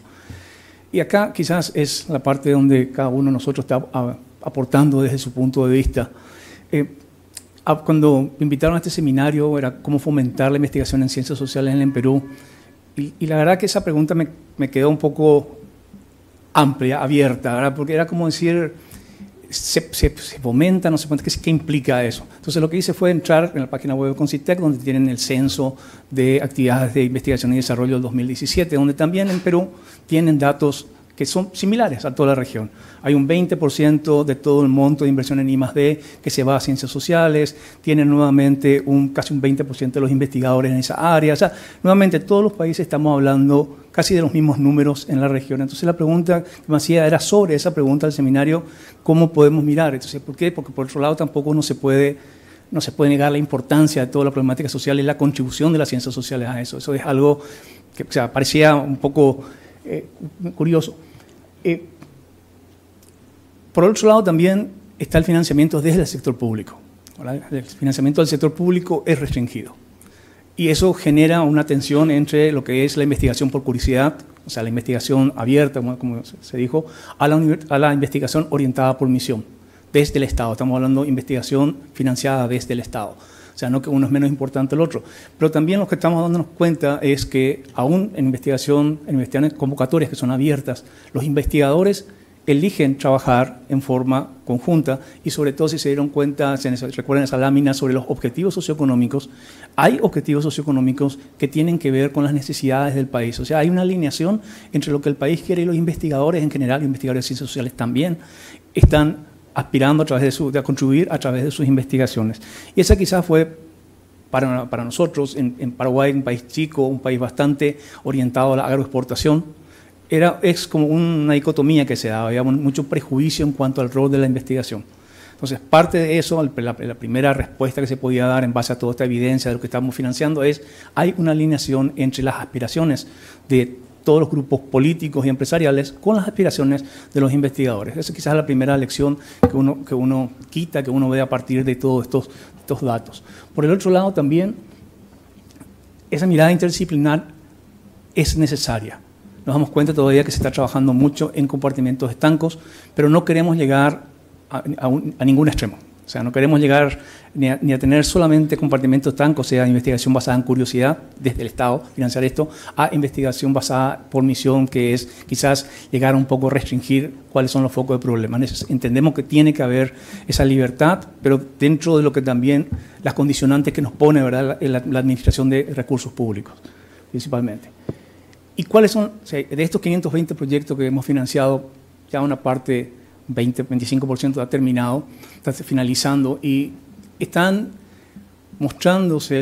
Y acá quizás es la parte donde cada uno de nosotros está aportando desde su punto de vista. Cuando me invitaron a este seminario, era cómo fomentar la investigación en ciencias sociales en Perú. Y la verdad que esa pregunta me quedó un poco amplia, abierta, ¿verdad? Porque era como decir, se fomenta, no sé qué implica eso. Entonces lo que hice fue entrar en la página web de Concitec, donde tienen el censo de actividades de investigación y desarrollo del 2017, donde también en Perú tienen datos que son similares a toda la región. Hay un 20% de todo el monto de inversión en I+D que se va a ciencias sociales, tienen nuevamente casi un 20% de los investigadores en esa área. O sea, nuevamente todos los países estamos hablando casi de los mismos números en la región. Entonces la pregunta que me hacía era sobre esa pregunta del seminario, ¿cómo podemos mirar? Entonces, ¿por qué? Porque por otro lado tampoco no se puede negar la importancia de toda la problemática social y la contribución de las ciencias sociales a eso. Eso es algo que parecía un poco curioso. Por otro lado también está el financiamiento desde el sector público. ¿Verdad? El financiamiento del sector público es restringido y eso genera una tensión entre lo que es la investigación por curiosidad, o sea, la investigación abierta, como se dijo, a la investigación orientada por misión desde el Estado. Estamos hablando de investigación financiada desde el Estado. O sea, no que uno es menos importante que el otro. Pero también lo que estamos dándonos cuenta es que aún en investigaciones convocatorias que son abiertas, los investigadores eligen trabajar en forma conjunta y sobre todo si se dieron cuenta, recuerden esa lámina sobre los objetivos socioeconómicos, hay objetivos socioeconómicos que tienen que ver con las necesidades del país. O sea, hay una alineación entre lo que el país quiere y los investigadores en general, investigadores de ciencias sociales también, están aspirando a contribuir a través de sus investigaciones. Y esa quizás fue para nosotros, en Paraguay, un país chico, un país bastante orientado a la agroexportación, es como una dicotomía que se daba, había mucho prejuicio en cuanto al rol de la investigación. Entonces, parte de eso, la primera respuesta que se podía dar en base a toda esta evidencia de lo que estamos financiando hay una alineación entre las aspiraciones de todos los grupos políticos y empresariales con las aspiraciones de los investigadores. Esa quizás es la primera lección que uno quita, que uno ve a partir de todos estos datos. Por el otro lado también, esa mirada interdisciplinar es necesaria. Nos damos cuenta todavía que se está trabajando mucho en compartimentos estancos, pero no queremos llegar a ningún extremo. O sea, no queremos llegar ni a tener solamente compartimentos estancos, o sea, investigación basada en curiosidad desde el Estado, financiar esto, a investigación basada por misión, que es quizás llegar a un poco a restringir cuáles son los focos de problemas. Entendemos que tiene que haber esa libertad, pero dentro de lo que también las condicionantes que nos pone, ¿verdad?, la administración de recursos públicos, principalmente. ¿Y cuáles son? O sea, de estos 520 proyectos que hemos financiado, ya una parte, 25% está terminado, está finalizando y están mostrándose,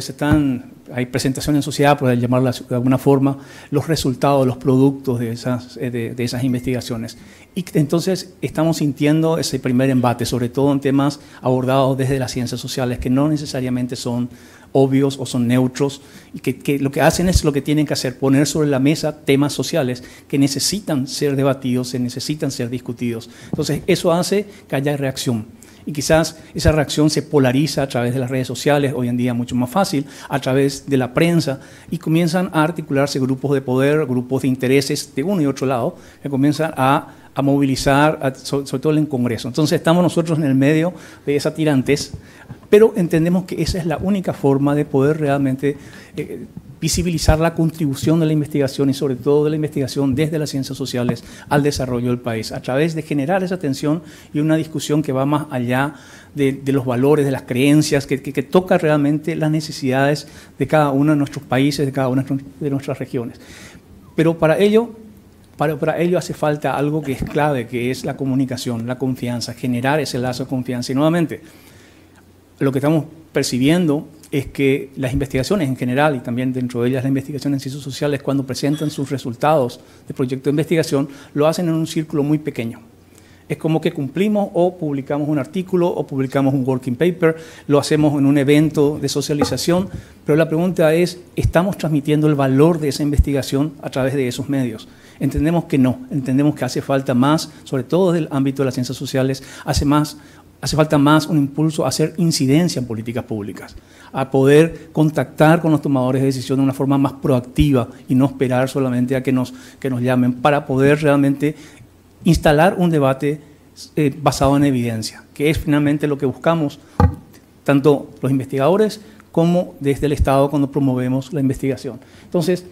hay presentación en sociedad, por llamarla de alguna forma, los resultados, los productos de esas investigaciones. Y entonces estamos sintiendo ese primer embate, sobre todo en temas abordados desde las ciencias sociales, que no necesariamente son obvios o son neutros, y que lo que hacen es lo que tienen que hacer, poner sobre la mesa temas sociales que necesitan ser debatidos, necesitan ser discutidos. Entonces eso hace que haya reacción. Y quizás esa reacción se polariza a través de las redes sociales, hoy en día mucho más fácil, a través de la prensa, y comienzan a articularse grupos de poder, grupos de intereses de uno y otro lado, que comienzan a movilizar, sobre todo en el Congreso. Entonces estamos nosotros en el medio de esa tirantez, pero entendemos que esa es la única forma de poder realmente visibilizar la contribución de la investigación y sobre todo de la investigación desde las ciencias sociales al desarrollo del país, a través de generar esa atención y una discusión que va más allá de los valores, de las creencias, que toca realmente las necesidades de cada uno de nuestros países, de cada una de nuestras regiones. Pero para ello hace falta algo que es clave, que es la comunicación, la confianza, generar ese lazo de confianza. Y nuevamente, lo que estamos percibiendo es que las investigaciones en general, y también dentro de ellas la investigación en ciencias sociales, cuando presentan sus resultados de proyecto de investigación, lo hacen en un círculo muy pequeño. Es como que cumplimos o publicamos un artículo o publicamos un working paper, lo hacemos en un evento de socialización, pero la pregunta es, ¿estamos transmitiendo el valor de esa investigación a través de esos medios? Entendemos que no, entendemos que hace falta más, sobre todo desde el ámbito de las ciencias sociales, hace falta más un impulso a hacer incidencia en políticas públicas, a poder contactar con los tomadores de decisión de una forma más proactiva y no esperar solamente a que nos llamen, para poder realmente instalar un debate basado en evidencia, que es finalmente lo que buscamos tanto los investigadores como desde el Estado cuando promovemos la investigación. Entonces,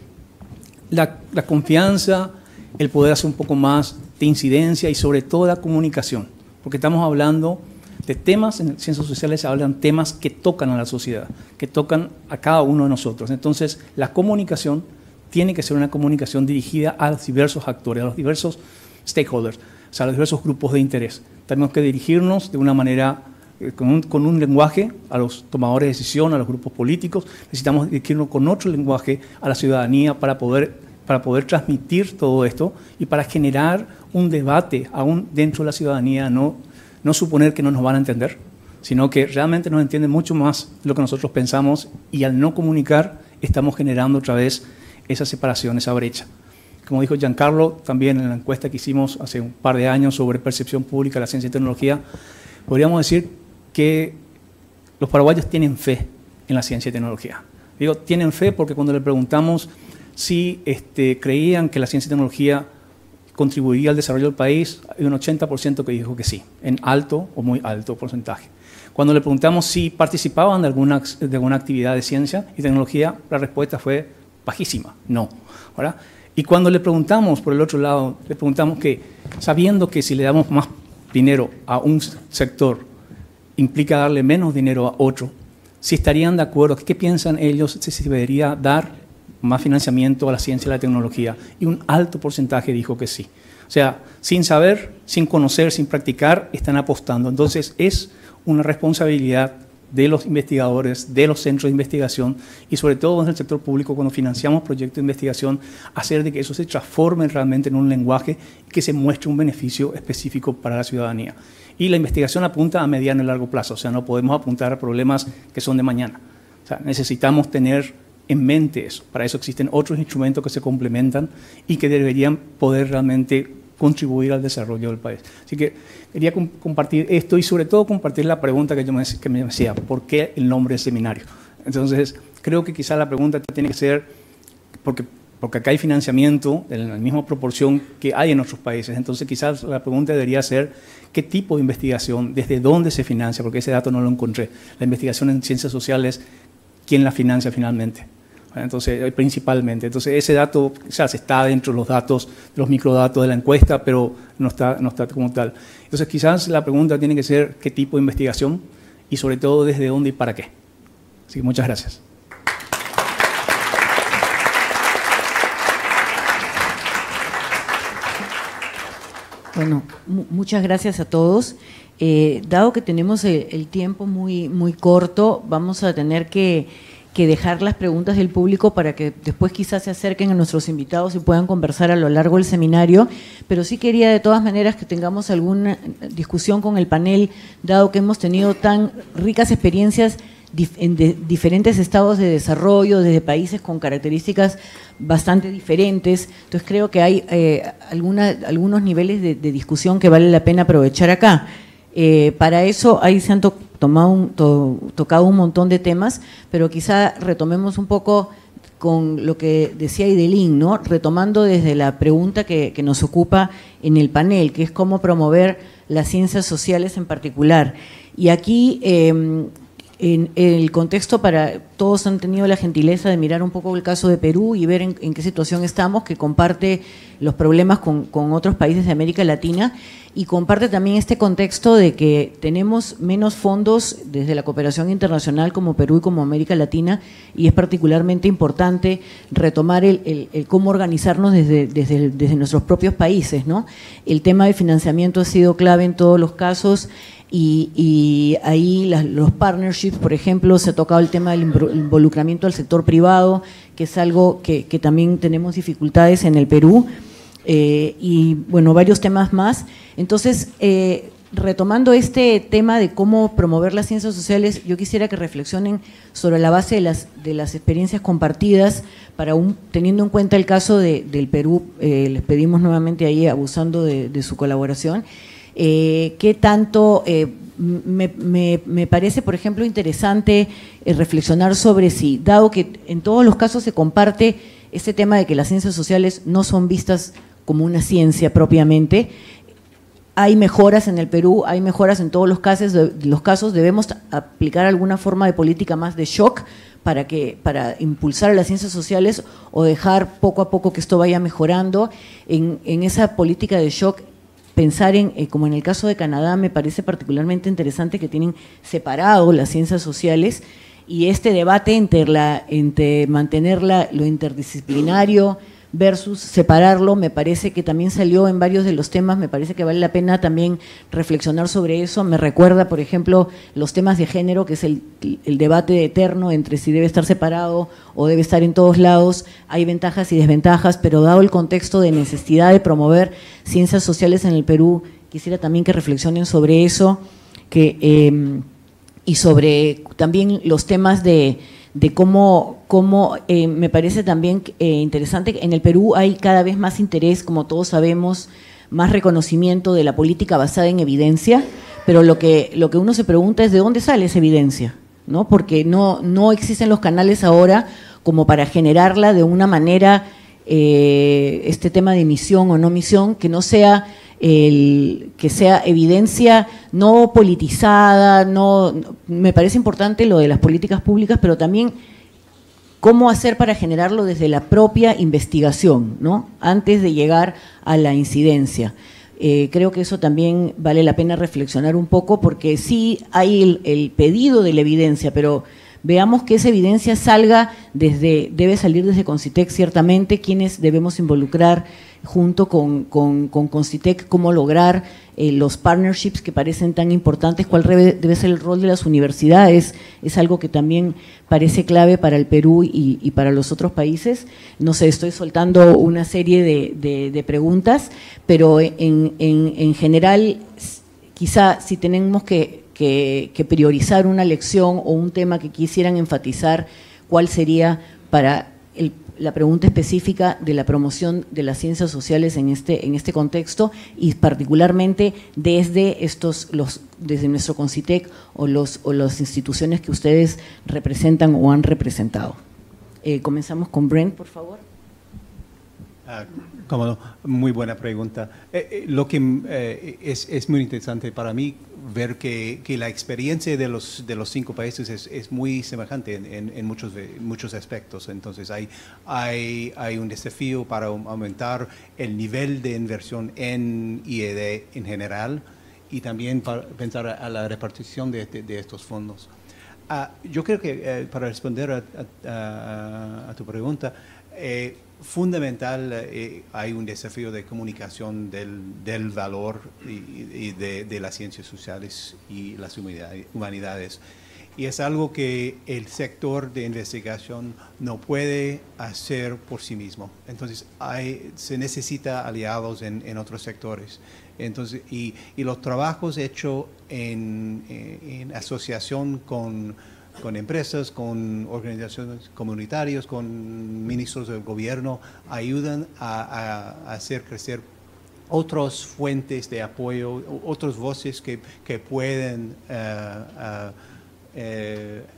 la confianza, el poder hacer un poco más de incidencia y sobre todo la comunicación, porque estamos hablando de temas, en ciencias sociales se hablan temas que tocan a la sociedad, que tocan a cada uno de nosotros. Entonces, la comunicación tiene que ser una comunicación dirigida a los diversos actores, a los diversos stakeholders, o sea, a los diversos grupos de interés. Tenemos que dirigirnos de una manera, con un lenguaje a los tomadores de decisión, a los grupos políticos. Necesitamos dirigirnos con otro lenguaje a la ciudadanía para poder transmitir todo esto y para generar un debate aún dentro de la ciudadanía, no suponer que no nos van a entender, sino que realmente nos entienden mucho más de lo que nosotros pensamos, y al no comunicar estamos generando otra vez esa separación, esa brecha. Como dijo Giancarlo, también en la encuesta que hicimos hace un par de años sobre percepción pública de la ciencia y tecnología, podríamos decir que los paraguayos tienen fe en la ciencia y tecnología. Digo, tienen fe porque cuando le preguntamos si creían que la ciencia y tecnología contribuiría al desarrollo del país, hay un 80% que dijo que sí, en alto o muy alto porcentaje. Cuando le preguntamos si participaban de alguna actividad de ciencia y tecnología, la respuesta fue bajísima, no, ¿verdad? Y cuando le preguntamos, por el otro lado, le preguntamos que, sabiendo que si le damos más dinero a un sector, implica darle menos dinero a otro, si estarían de acuerdo, ¿qué piensan ellos si se debería dar más financiamiento a la ciencia y la tecnología? Y un alto porcentaje dijo que sí. O sea, sin saber, sin conocer, sin practicar, están apostando. Entonces, es una responsabilidad de los investigadores, de los centros de investigación y sobre todo en el sector público, cuando financiamos proyectos de investigación, hacer de que eso se transforme realmente en un lenguaje que se muestre un beneficio específico para la ciudadanía. Y la investigación apunta a mediano y largo plazo, o sea, no podemos apuntar a problemas que son de mañana. O sea, necesitamos tener en mente eso. Para eso existen otros instrumentos que se complementan y que deberían poder realmente contribuir al desarrollo del país. Así que quería compartir esto y sobre todo compartir la pregunta que me decía, ¿por qué el nombre del seminario? Entonces, creo que quizá la pregunta tiene que ser, porque acá hay financiamiento en la misma proporción que hay en otros países, entonces quizás la pregunta debería ser, ¿qué tipo de investigación? ¿Desde dónde se financia? Porque ese dato no lo encontré. La investigación en ciencias sociales, ¿quién la financia finalmente? Entonces, principalmente. Entonces, ese dato quizás está dentro de los datos, de los microdatos de la encuesta, pero no está como tal. Entonces, quizás la pregunta tiene que ser qué tipo de investigación y sobre todo desde dónde y para qué. Así que muchas gracias. Bueno, muchas gracias a todos. Dado que tenemos el tiempo muy corto, vamos a tener que dejar las preguntas del público para que después quizás se acerquen a nuestros invitados y puedan conversar a lo largo del seminario, pero sí quería de todas maneras que tengamos alguna discusión con el panel, dado que hemos tenido tan ricas experiencias en diferentes estados de desarrollo, desde países con características bastante diferentes. Entonces creo que hay algunos niveles de discusión que vale la pena aprovechar acá. Para eso ahí se han tocado un montón de temas, pero quizá retomemos un poco con lo que decía Idelín, ¿no? Retomando desde la pregunta que nos ocupa en el panel, que es cómo promover las ciencias sociales en particular. Y aquí, en el contexto todos han tenido la gentileza de mirar un poco el caso de Perú y ver en qué situación estamos, que comparte los problemas con otros países de América Latina y comparte también este contexto de que tenemos menos fondos desde la cooperación internacional como Perú y como América Latina, y es particularmente importante retomar el cómo organizarnos desde nuestros propios países, ¿no? El tema del financiamiento ha sido clave en todos los casos. Y ahí los partnerships, por ejemplo, se ha tocado el tema del involucramiento del sector privado, que es algo que también tenemos dificultades en el Perú, y bueno, varios temas más. Entonces, retomando este tema de cómo promover las ciencias sociales, yo quisiera que reflexionen sobre la base de las experiencias compartidas, teniendo en cuenta el caso del Perú. Les pedimos nuevamente ahí, abusando de su colaboración, qué tanto me parece, por ejemplo, interesante reflexionar sobre si, dado que en todos los casos se comparte este tema de que las ciencias sociales no son vistas como una ciencia propiamente, hay mejoras en el Perú, hay mejoras en todos los casos, debemos aplicar alguna forma de política más de shock para impulsar a las ciencias sociales, o dejar poco a poco que esto vaya mejorando. En esa política de shock, pensar como en el caso de Canadá, me parece particularmente interesante que tienen separado las ciencias sociales, y este debate entre mantener lo interdisciplinario versus separarlo, me parece que también salió en varios de los temas. Me parece que vale la pena también reflexionar sobre eso. Me recuerda, por ejemplo, los temas de género, que es el debate eterno entre si debe estar separado o debe estar en todos lados. Hay ventajas y desventajas, pero dado el contexto de necesidad de promover ciencias sociales en el Perú, quisiera también que reflexionen sobre eso, y sobre también los temas de cómo me parece también interesante. En el Perú hay cada vez más interés, como todos sabemos, más reconocimiento de la política basada en evidencia, pero lo que uno se pregunta es de dónde sale esa evidencia, ¿no? Porque no existen los canales ahora como para generarla de una manera, este tema de misión o no misión, que no sea que sea evidencia no politizada. Me parece importante lo de las políticas públicas, pero también cómo hacer para generarlo desde la propia investigación, ¿no? Antes de llegar a la incidencia. Creo que eso también vale la pena reflexionar un poco, porque sí hay el pedido de la evidencia, pero veamos que esa evidencia debe salir desde Concitec, ciertamente, quienes debemos involucrar junto con Concitec, cómo lograr los partnerships que parecen tan importantes, cuál debe ser el rol de las universidades. Es algo que también parece clave para el Perú y para los otros países. No sé, estoy soltando una serie de preguntas, pero en general, quizá si tenemos que priorizar una lección o un tema que quisieran enfatizar, ¿cuál sería para la pregunta específica de la promoción de las ciencias sociales en este contexto, y particularmente desde nuestro Concitec o las instituciones que ustedes representan o han representado? Comenzamos con Brent, por favor. Cómo no, muy buena pregunta. Lo que es muy interesante para mí ver que la experiencia de los 5 países es muy semejante en muchos aspectos. Entonces hay un desafío para aumentar el nivel de inversión en I+D en general, y también para pensar a la repartición de estos fondos. Yo creo que para responder a tu pregunta, fundamental, hay un desafío de comunicación del valor y de las ciencias sociales y las humanidades. Y es algo que el sector de investigación no puede hacer por sí mismo. Entonces, se necesita aliados en otros sectores. Entonces, y los trabajos hechos en asociación con empresas, con organizaciones comunitarias, con ministros del gobierno, ayudan a hacer crecer otras fuentes de apoyo, otras voces que pueden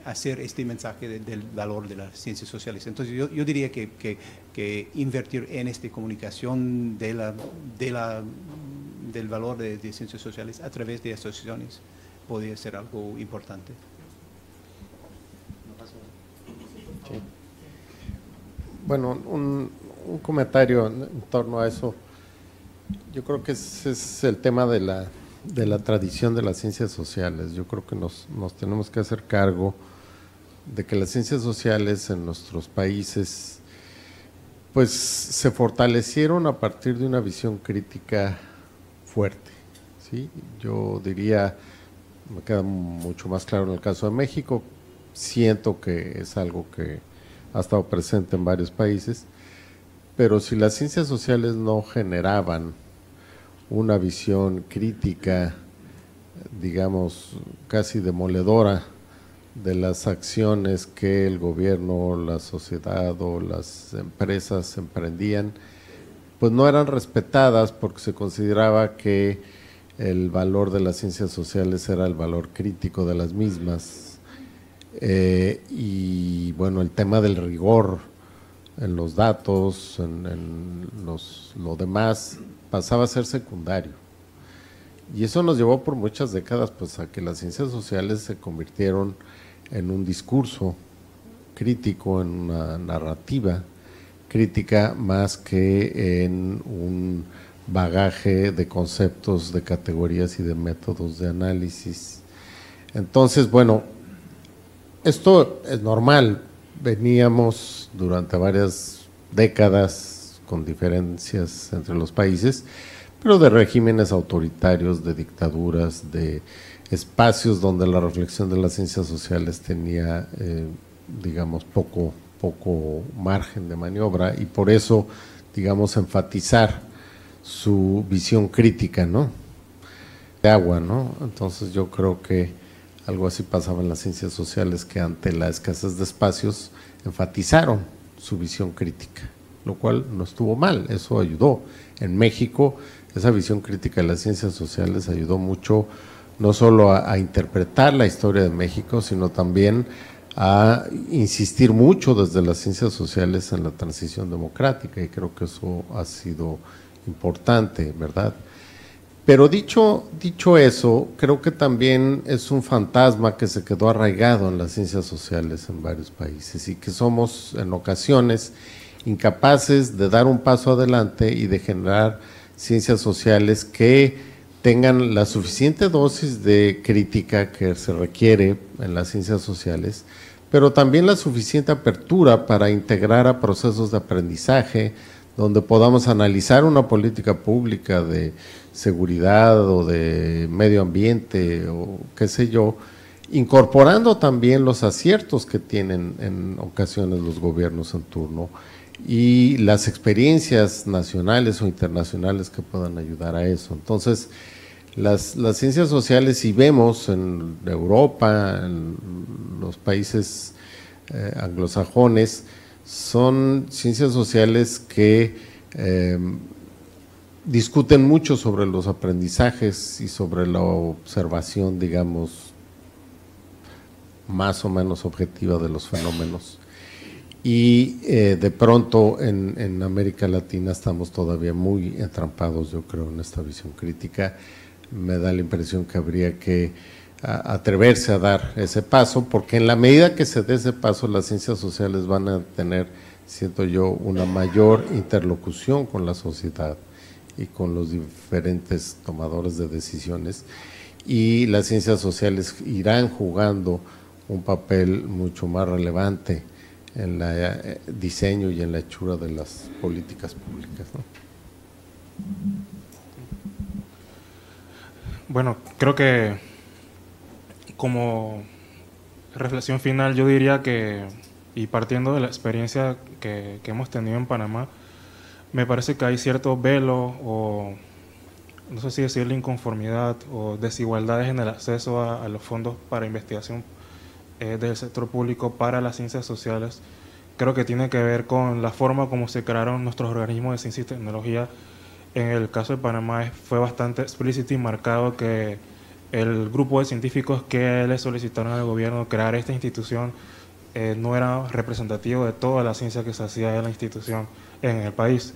hacer este mensaje del valor de las ciencias sociales. Entonces yo diría que invertir en esta comunicación del valor de ciencias sociales a través de asociaciones podría ser algo importante. Sí. Bueno, un comentario en torno a eso. Yo creo que ese es el tema de la tradición de las ciencias sociales. Yo creo que nos tenemos que hacer cargo de que las ciencias sociales en nuestros países pues se fortalecieron a partir de una visión crítica fuerte, ¿sí? Yo diría, me queda mucho más claro en el caso de México, siento que es algo que ha estado presente en varios países, pero si las ciencias sociales no generaban una visión crítica, digamos, casi demoledora de las acciones que el gobierno, la sociedad o las empresas emprendían, pues no eran respetadas porque se consideraba que el valor de las ciencias sociales era el valor crítico de las mismas. Y bueno, el tema del rigor en los datos, en lo demás, pasaba a ser secundario. Y eso nos llevó por muchas décadas pues a que las ciencias sociales se convirtieron en un discurso crítico, en una narrativa crítica, más que en un bagaje de conceptos, de categorías y de métodos de análisis. Entonces, bueno, esto es normal. Veníamos durante varias décadas con diferencias entre los países, pero de regímenes autoritarios, de dictaduras, de espacios donde la reflexión de las ciencias sociales tenía, digamos, poco margen de maniobra, y por eso, digamos, enfatizar su visión crítica, ¿no? De agua, ¿no? Entonces yo creo que algo así pasaba en las ciencias sociales, que ante la escasez de espacios enfatizaron su visión crítica, lo cual no estuvo mal, eso ayudó. En México, esa visión crítica de las ciencias sociales ayudó mucho, no solo a interpretar la historia de México, sino también a insistir mucho desde las ciencias sociales en la transición democrática, y creo que eso ha sido importante, ¿verdad? Pero dicho eso, creo que también es un fantasma que se quedó arraigado en las ciencias sociales en varios países, y que somos en ocasiones incapaces de dar un paso adelante y de generar ciencias sociales que tengan la suficiente dosis de crítica que se requiere en las ciencias sociales, pero también la suficiente apertura para integrar a procesos de aprendizaje, donde podamos analizar una política pública de seguridad o de medio ambiente o qué sé yo, incorporando también los aciertos que tienen en ocasiones los gobiernos en turno y las experiencias nacionales o internacionales que puedan ayudar a eso. Entonces, las ciencias sociales, si vemos en Europa, en los países anglosajones, son ciencias sociales que discuten mucho sobre los aprendizajes y sobre la observación, digamos, más o menos objetiva de los fenómenos. Y de pronto en América Latina estamos todavía muy entrampados, yo creo, en esta visión crítica. Me da la impresión que habría que atreverse a dar ese paso, porque en la medida que se dé ese paso, las ciencias sociales van a tener, siento yo, una mayor interlocución con la sociedad y con los diferentes tomadores de decisiones, y las ciencias sociales irán jugando un papel mucho más relevante en el diseño y en la hechura de las políticas públicas, ¿no? Bueno, creo que como reflexión final yo diría que, y partiendo de la experiencia que hemos tenido en Panamá, me parece que hay cierto velo o no sé si decirle inconformidad o desigualdades en el acceso a los fondos para investigación del sector público para las ciencias sociales. Creo que tiene que ver con la forma como se crearon nuestros organismos de ciencia y tecnología. En el caso de Panamá fue bastante explícito y marcado que el grupo de científicos que le solicitaron al gobierno crear esta institución no era representativo de toda la ciencia que se hacía en la institución en el país.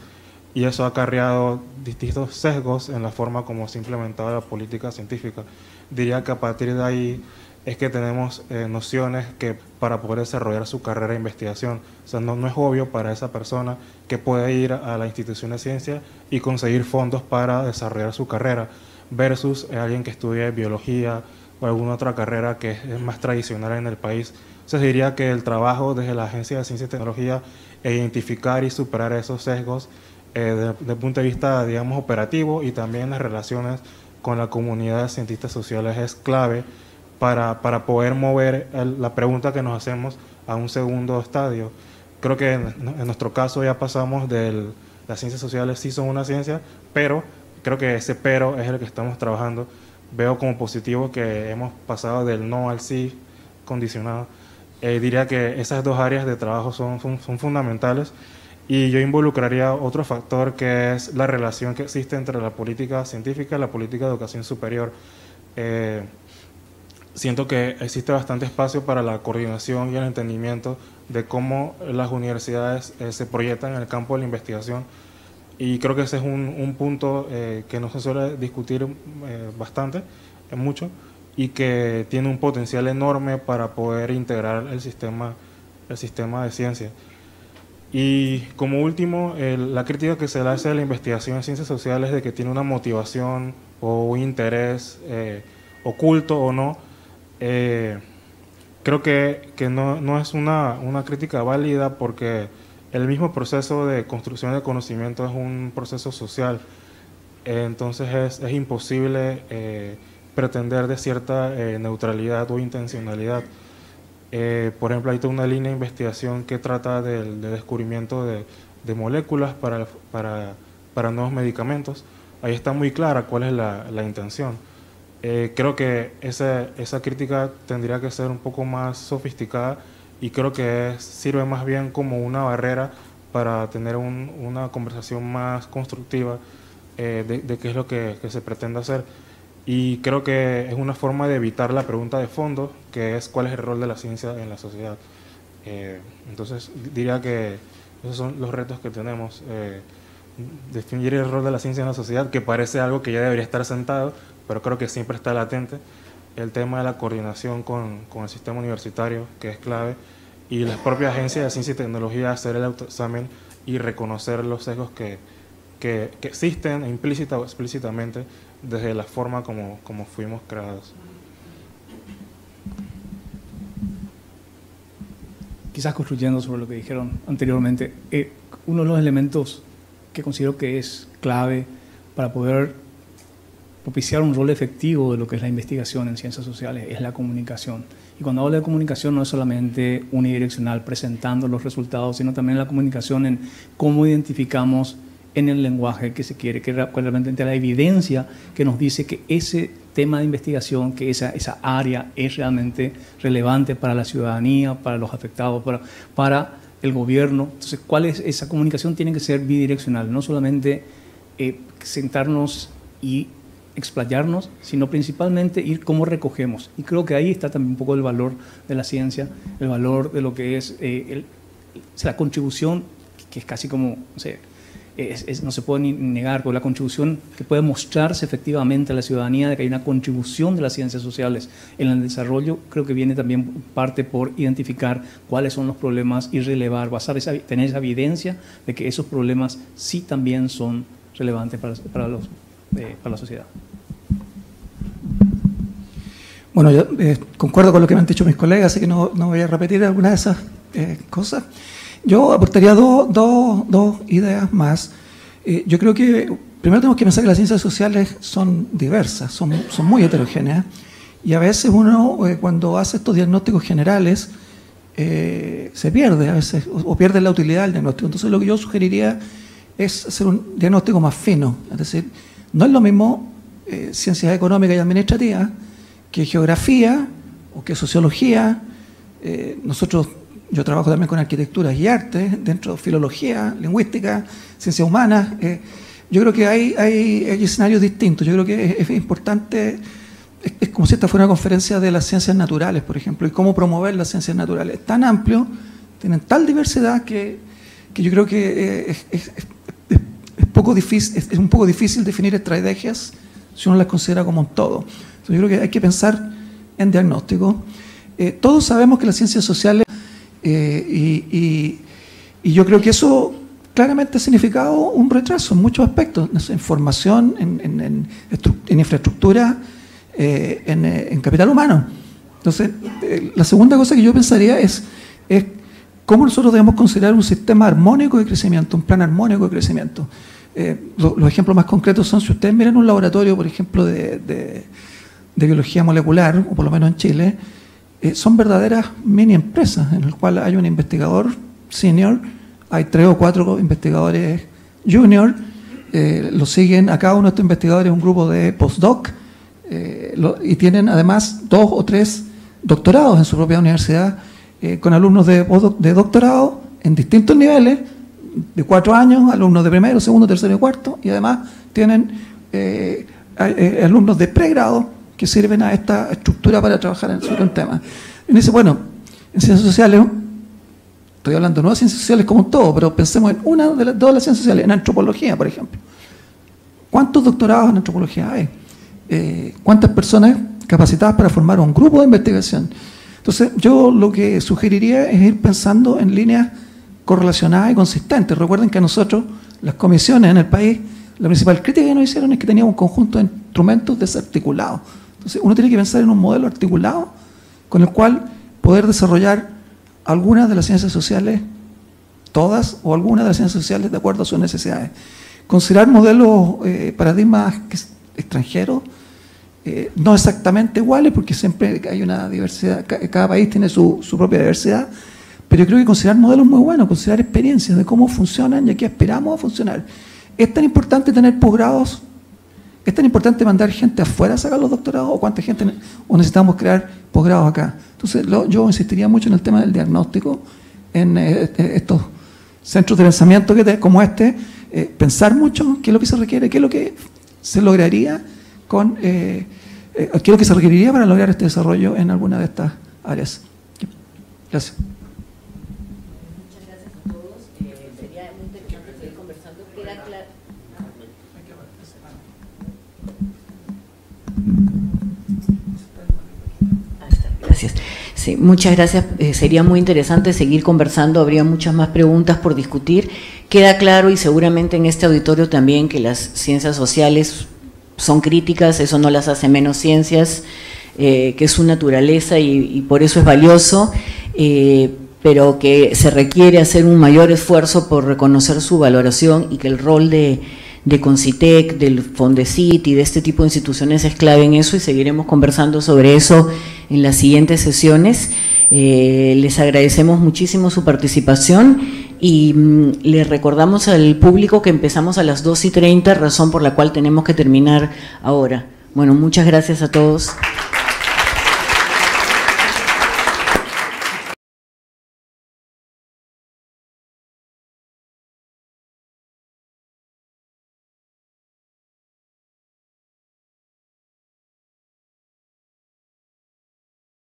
Y eso ha acarreado distintos sesgos en la forma como se implementaba la política científica. Diría que a partir de ahí es que tenemos nociones que para poder desarrollar su carrera de investigación. O sea, no es obvio para esa persona que puede ir a la institución de ciencia y conseguir fondos para desarrollar su carrera, versus alguien que estudie biología o alguna otra carrera que es más tradicional en el país. Entonces diría que el trabajo desde la Agencia de Ciencia y Tecnología es identificar y superar esos sesgos desde el punto de vista, digamos, operativo, y también las relaciones con la comunidad de cientistas sociales es clave para poder mover la pregunta que nos hacemos a un segundo estadio. Creo que en nuestro caso ya pasamos de las ciencias sociales sí son una ciencia, pero creo que ese pero es el que estamos trabajando. Veo como positivo que hemos pasado del no al sí condicionado. Diría que esas dos áreas de trabajo son fundamentales, y yo involucraría otro factor, que es la relación que existe entre la política científica y la política de educación superior. Siento que existe bastante espacio para la coordinación y el entendimiento de cómo las universidades se proyectan en el campo de la investigación, y creo que ese es un punto que no se suele discutir bastante, mucho, y que tiene un potencial enorme para poder integrar el sistema de ciencia. Y como último, la crítica que se le hace a la investigación en ciencias sociales de que tiene una motivación o un interés oculto o no, creo que no es una crítica válida, porque el mismo proceso de construcción de conocimiento es un proceso social. Entonces es imposible pretender de cierta neutralidad o intencionalidad. Por ejemplo, hay toda una línea de investigación que trata del descubrimiento de moléculas para nuevos medicamentos. Ahí está muy clara cuál es la intención. Creo que esa crítica tendría que ser un poco más sofisticada, y creo que sirve más bien como una barrera para tener una conversación más constructiva de qué es lo que se pretende hacer. Y creo que es una forma de evitar la pregunta de fondo, que es cuál es el rol de la ciencia en la sociedad. Entonces diría que esos son los retos que tenemos. Definir el rol de la ciencia en la sociedad, que parece algo que ya debería estar sentado, pero creo que siempre está latente. El tema de la coordinación con el sistema universitario, que es clave, y las propias agencias de ciencia y tecnología hacer el autoexamen y reconocer los sesgos que existen implícita o explícitamente desde la forma como fuimos creados. Quizás construyendo sobre lo que dijeron anteriormente, uno de los elementos que considero que es clave para poder propiciar un rol efectivo de lo que es la investigación en ciencias sociales es la comunicación. Y cuando hablo de comunicación no es solamente unidireccional presentando los resultados, sino también la comunicación en cómo identificamos en el lenguaje que se quiere, que realmente la evidencia que nos dice que ese tema de investigación, que esa área es realmente relevante para la ciudadanía, para los afectados, para el gobierno. Entonces, ¿cuál es esa comunicación? Tiene que ser bidireccional, no solamente sentarnos y explayarnos, sino principalmente ir cómo recogemos. Y creo que ahí está también un poco el valor de la ciencia, el valor de lo que es la contribución, que es casi como, no sé, no se puede ni negar, con la contribución que puede mostrarse efectivamente a la ciudadanía de que hay una contribución de las ciencias sociales en el desarrollo. Creo que viene también parte por identificar cuáles son los problemas y relevar, tener esa evidencia de que esos problemas sí también son relevantes para la sociedad. Bueno, yo concuerdo con lo que me han dicho mis colegas, así que no voy a repetir algunas de esas cosas. Yo aportaría dos ideas más. Yo creo que primero tenemos que pensar que las ciencias sociales son diversas, son muy heterogéneas, y a veces uno cuando hace estos diagnósticos generales se pierde a veces, o pierde la utilidad del diagnóstico. Entonces lo que yo sugeriría es hacer un diagnóstico más fino, es decir, no es lo mismo ciencias económicas y administrativas que geografía o que sociología. Yo trabajo también con arquitectura y arte, dentro de filología, lingüística, ciencias humanas. Yo creo que hay escenarios distintos. Yo creo que es importante, es como si esta fuera una conferencia de las ciencias naturales, por ejemplo, y cómo promover las ciencias naturales. Es tan amplio, tienen tal diversidad que yo creo que es un poco difícil definir estrategias si uno las considera como un todo. Entonces yo creo que hay que pensar en diagnóstico. Todos sabemos que las ciencias sociales, y yo creo que eso claramente ha significado un retraso en muchos aspectos, en formación, en infraestructura, en capital humano. Entonces, la segunda cosa que yo pensaría es cómo nosotros debemos considerar un sistema armónico de crecimiento, un plan armónico de crecimiento. Los ejemplos más concretos son, si ustedes miran un laboratorio, por ejemplo, de biología molecular, o por lo menos en Chile, son verdaderas mini empresas en las cuales hay un investigador senior, hay 3 o 4 investigadores junior, lo siguen a cada uno de estos investigadores un grupo de postdoc, y tienen además 2 o 3 doctorados en su propia universidad, con alumnos de doctorado en distintos niveles, de 4 años, alumnos de primero, segundo, tercero y cuarto, y además tienen alumnos de pregrado que sirven a esta estructura para trabajar sobre un tema. Y dice, bueno, en ciencias sociales, estoy hablando no de ciencias sociales como un todo, pero pensemos en una de las 2 de las ciencias sociales, en antropología, por ejemplo. ¿Cuántos doctorados en antropología hay? ¿Cuántas personas capacitadas para formar un grupo de investigación? Entonces, yo lo que sugeriría es ir pensando en líneas correlacionadas y consistentes. Recuerden que a nosotros, las comisiones en el país, la principal crítica que nos hicieron es que teníamos un conjunto de instrumentos desarticulados. Entonces, uno tiene que pensar en un modelo articulado con el cual poder desarrollar algunas de las ciencias sociales, todas o algunas de las ciencias sociales de acuerdo a sus necesidades. Considerar modelos, paradigmas extranjeros, no exactamente iguales, porque siempre hay una diversidad, cada país tiene su propia diversidad, pero yo creo que considerar modelos muy buenos, considerar experiencias de cómo funcionan y a qué aspiramos a funcionar. Es tan importante tener posgrados, es tan importante mandar gente afuera a sacar los doctorados, o cuánta gente, o necesitamos crear posgrados acá. Entonces yo insistiría mucho en el tema del diagnóstico, en estos centros de pensamiento como este, pensar mucho qué es lo que se requiere, qué es lo que se lograría con, qué es lo que se requeriría para lograr este desarrollo en alguna de estas áreas. Gracias. Muchas gracias a todos. Sería muy interesante seguir conversando. Queda claro. Gracias. Sí, muchas gracias. Sería muy interesante seguir conversando. Habría muchas más preguntas por discutir. Queda claro, y seguramente en este auditorio también, que las ciencias sociales son críticas, eso no las hace menos ciencias, que es su naturaleza y por eso es valioso, pero que se requiere hacer un mayor esfuerzo por reconocer su valoración, y que el rol de Concitec, del Fondesit y de este tipo de instituciones es clave en eso, y seguiremos conversando sobre eso en las siguientes sesiones. Les agradecemos muchísimo su participación y les recordamos al público que empezamos a las 2:30, razón por la cual tenemos que terminar ahora. Bueno, muchas gracias a todos.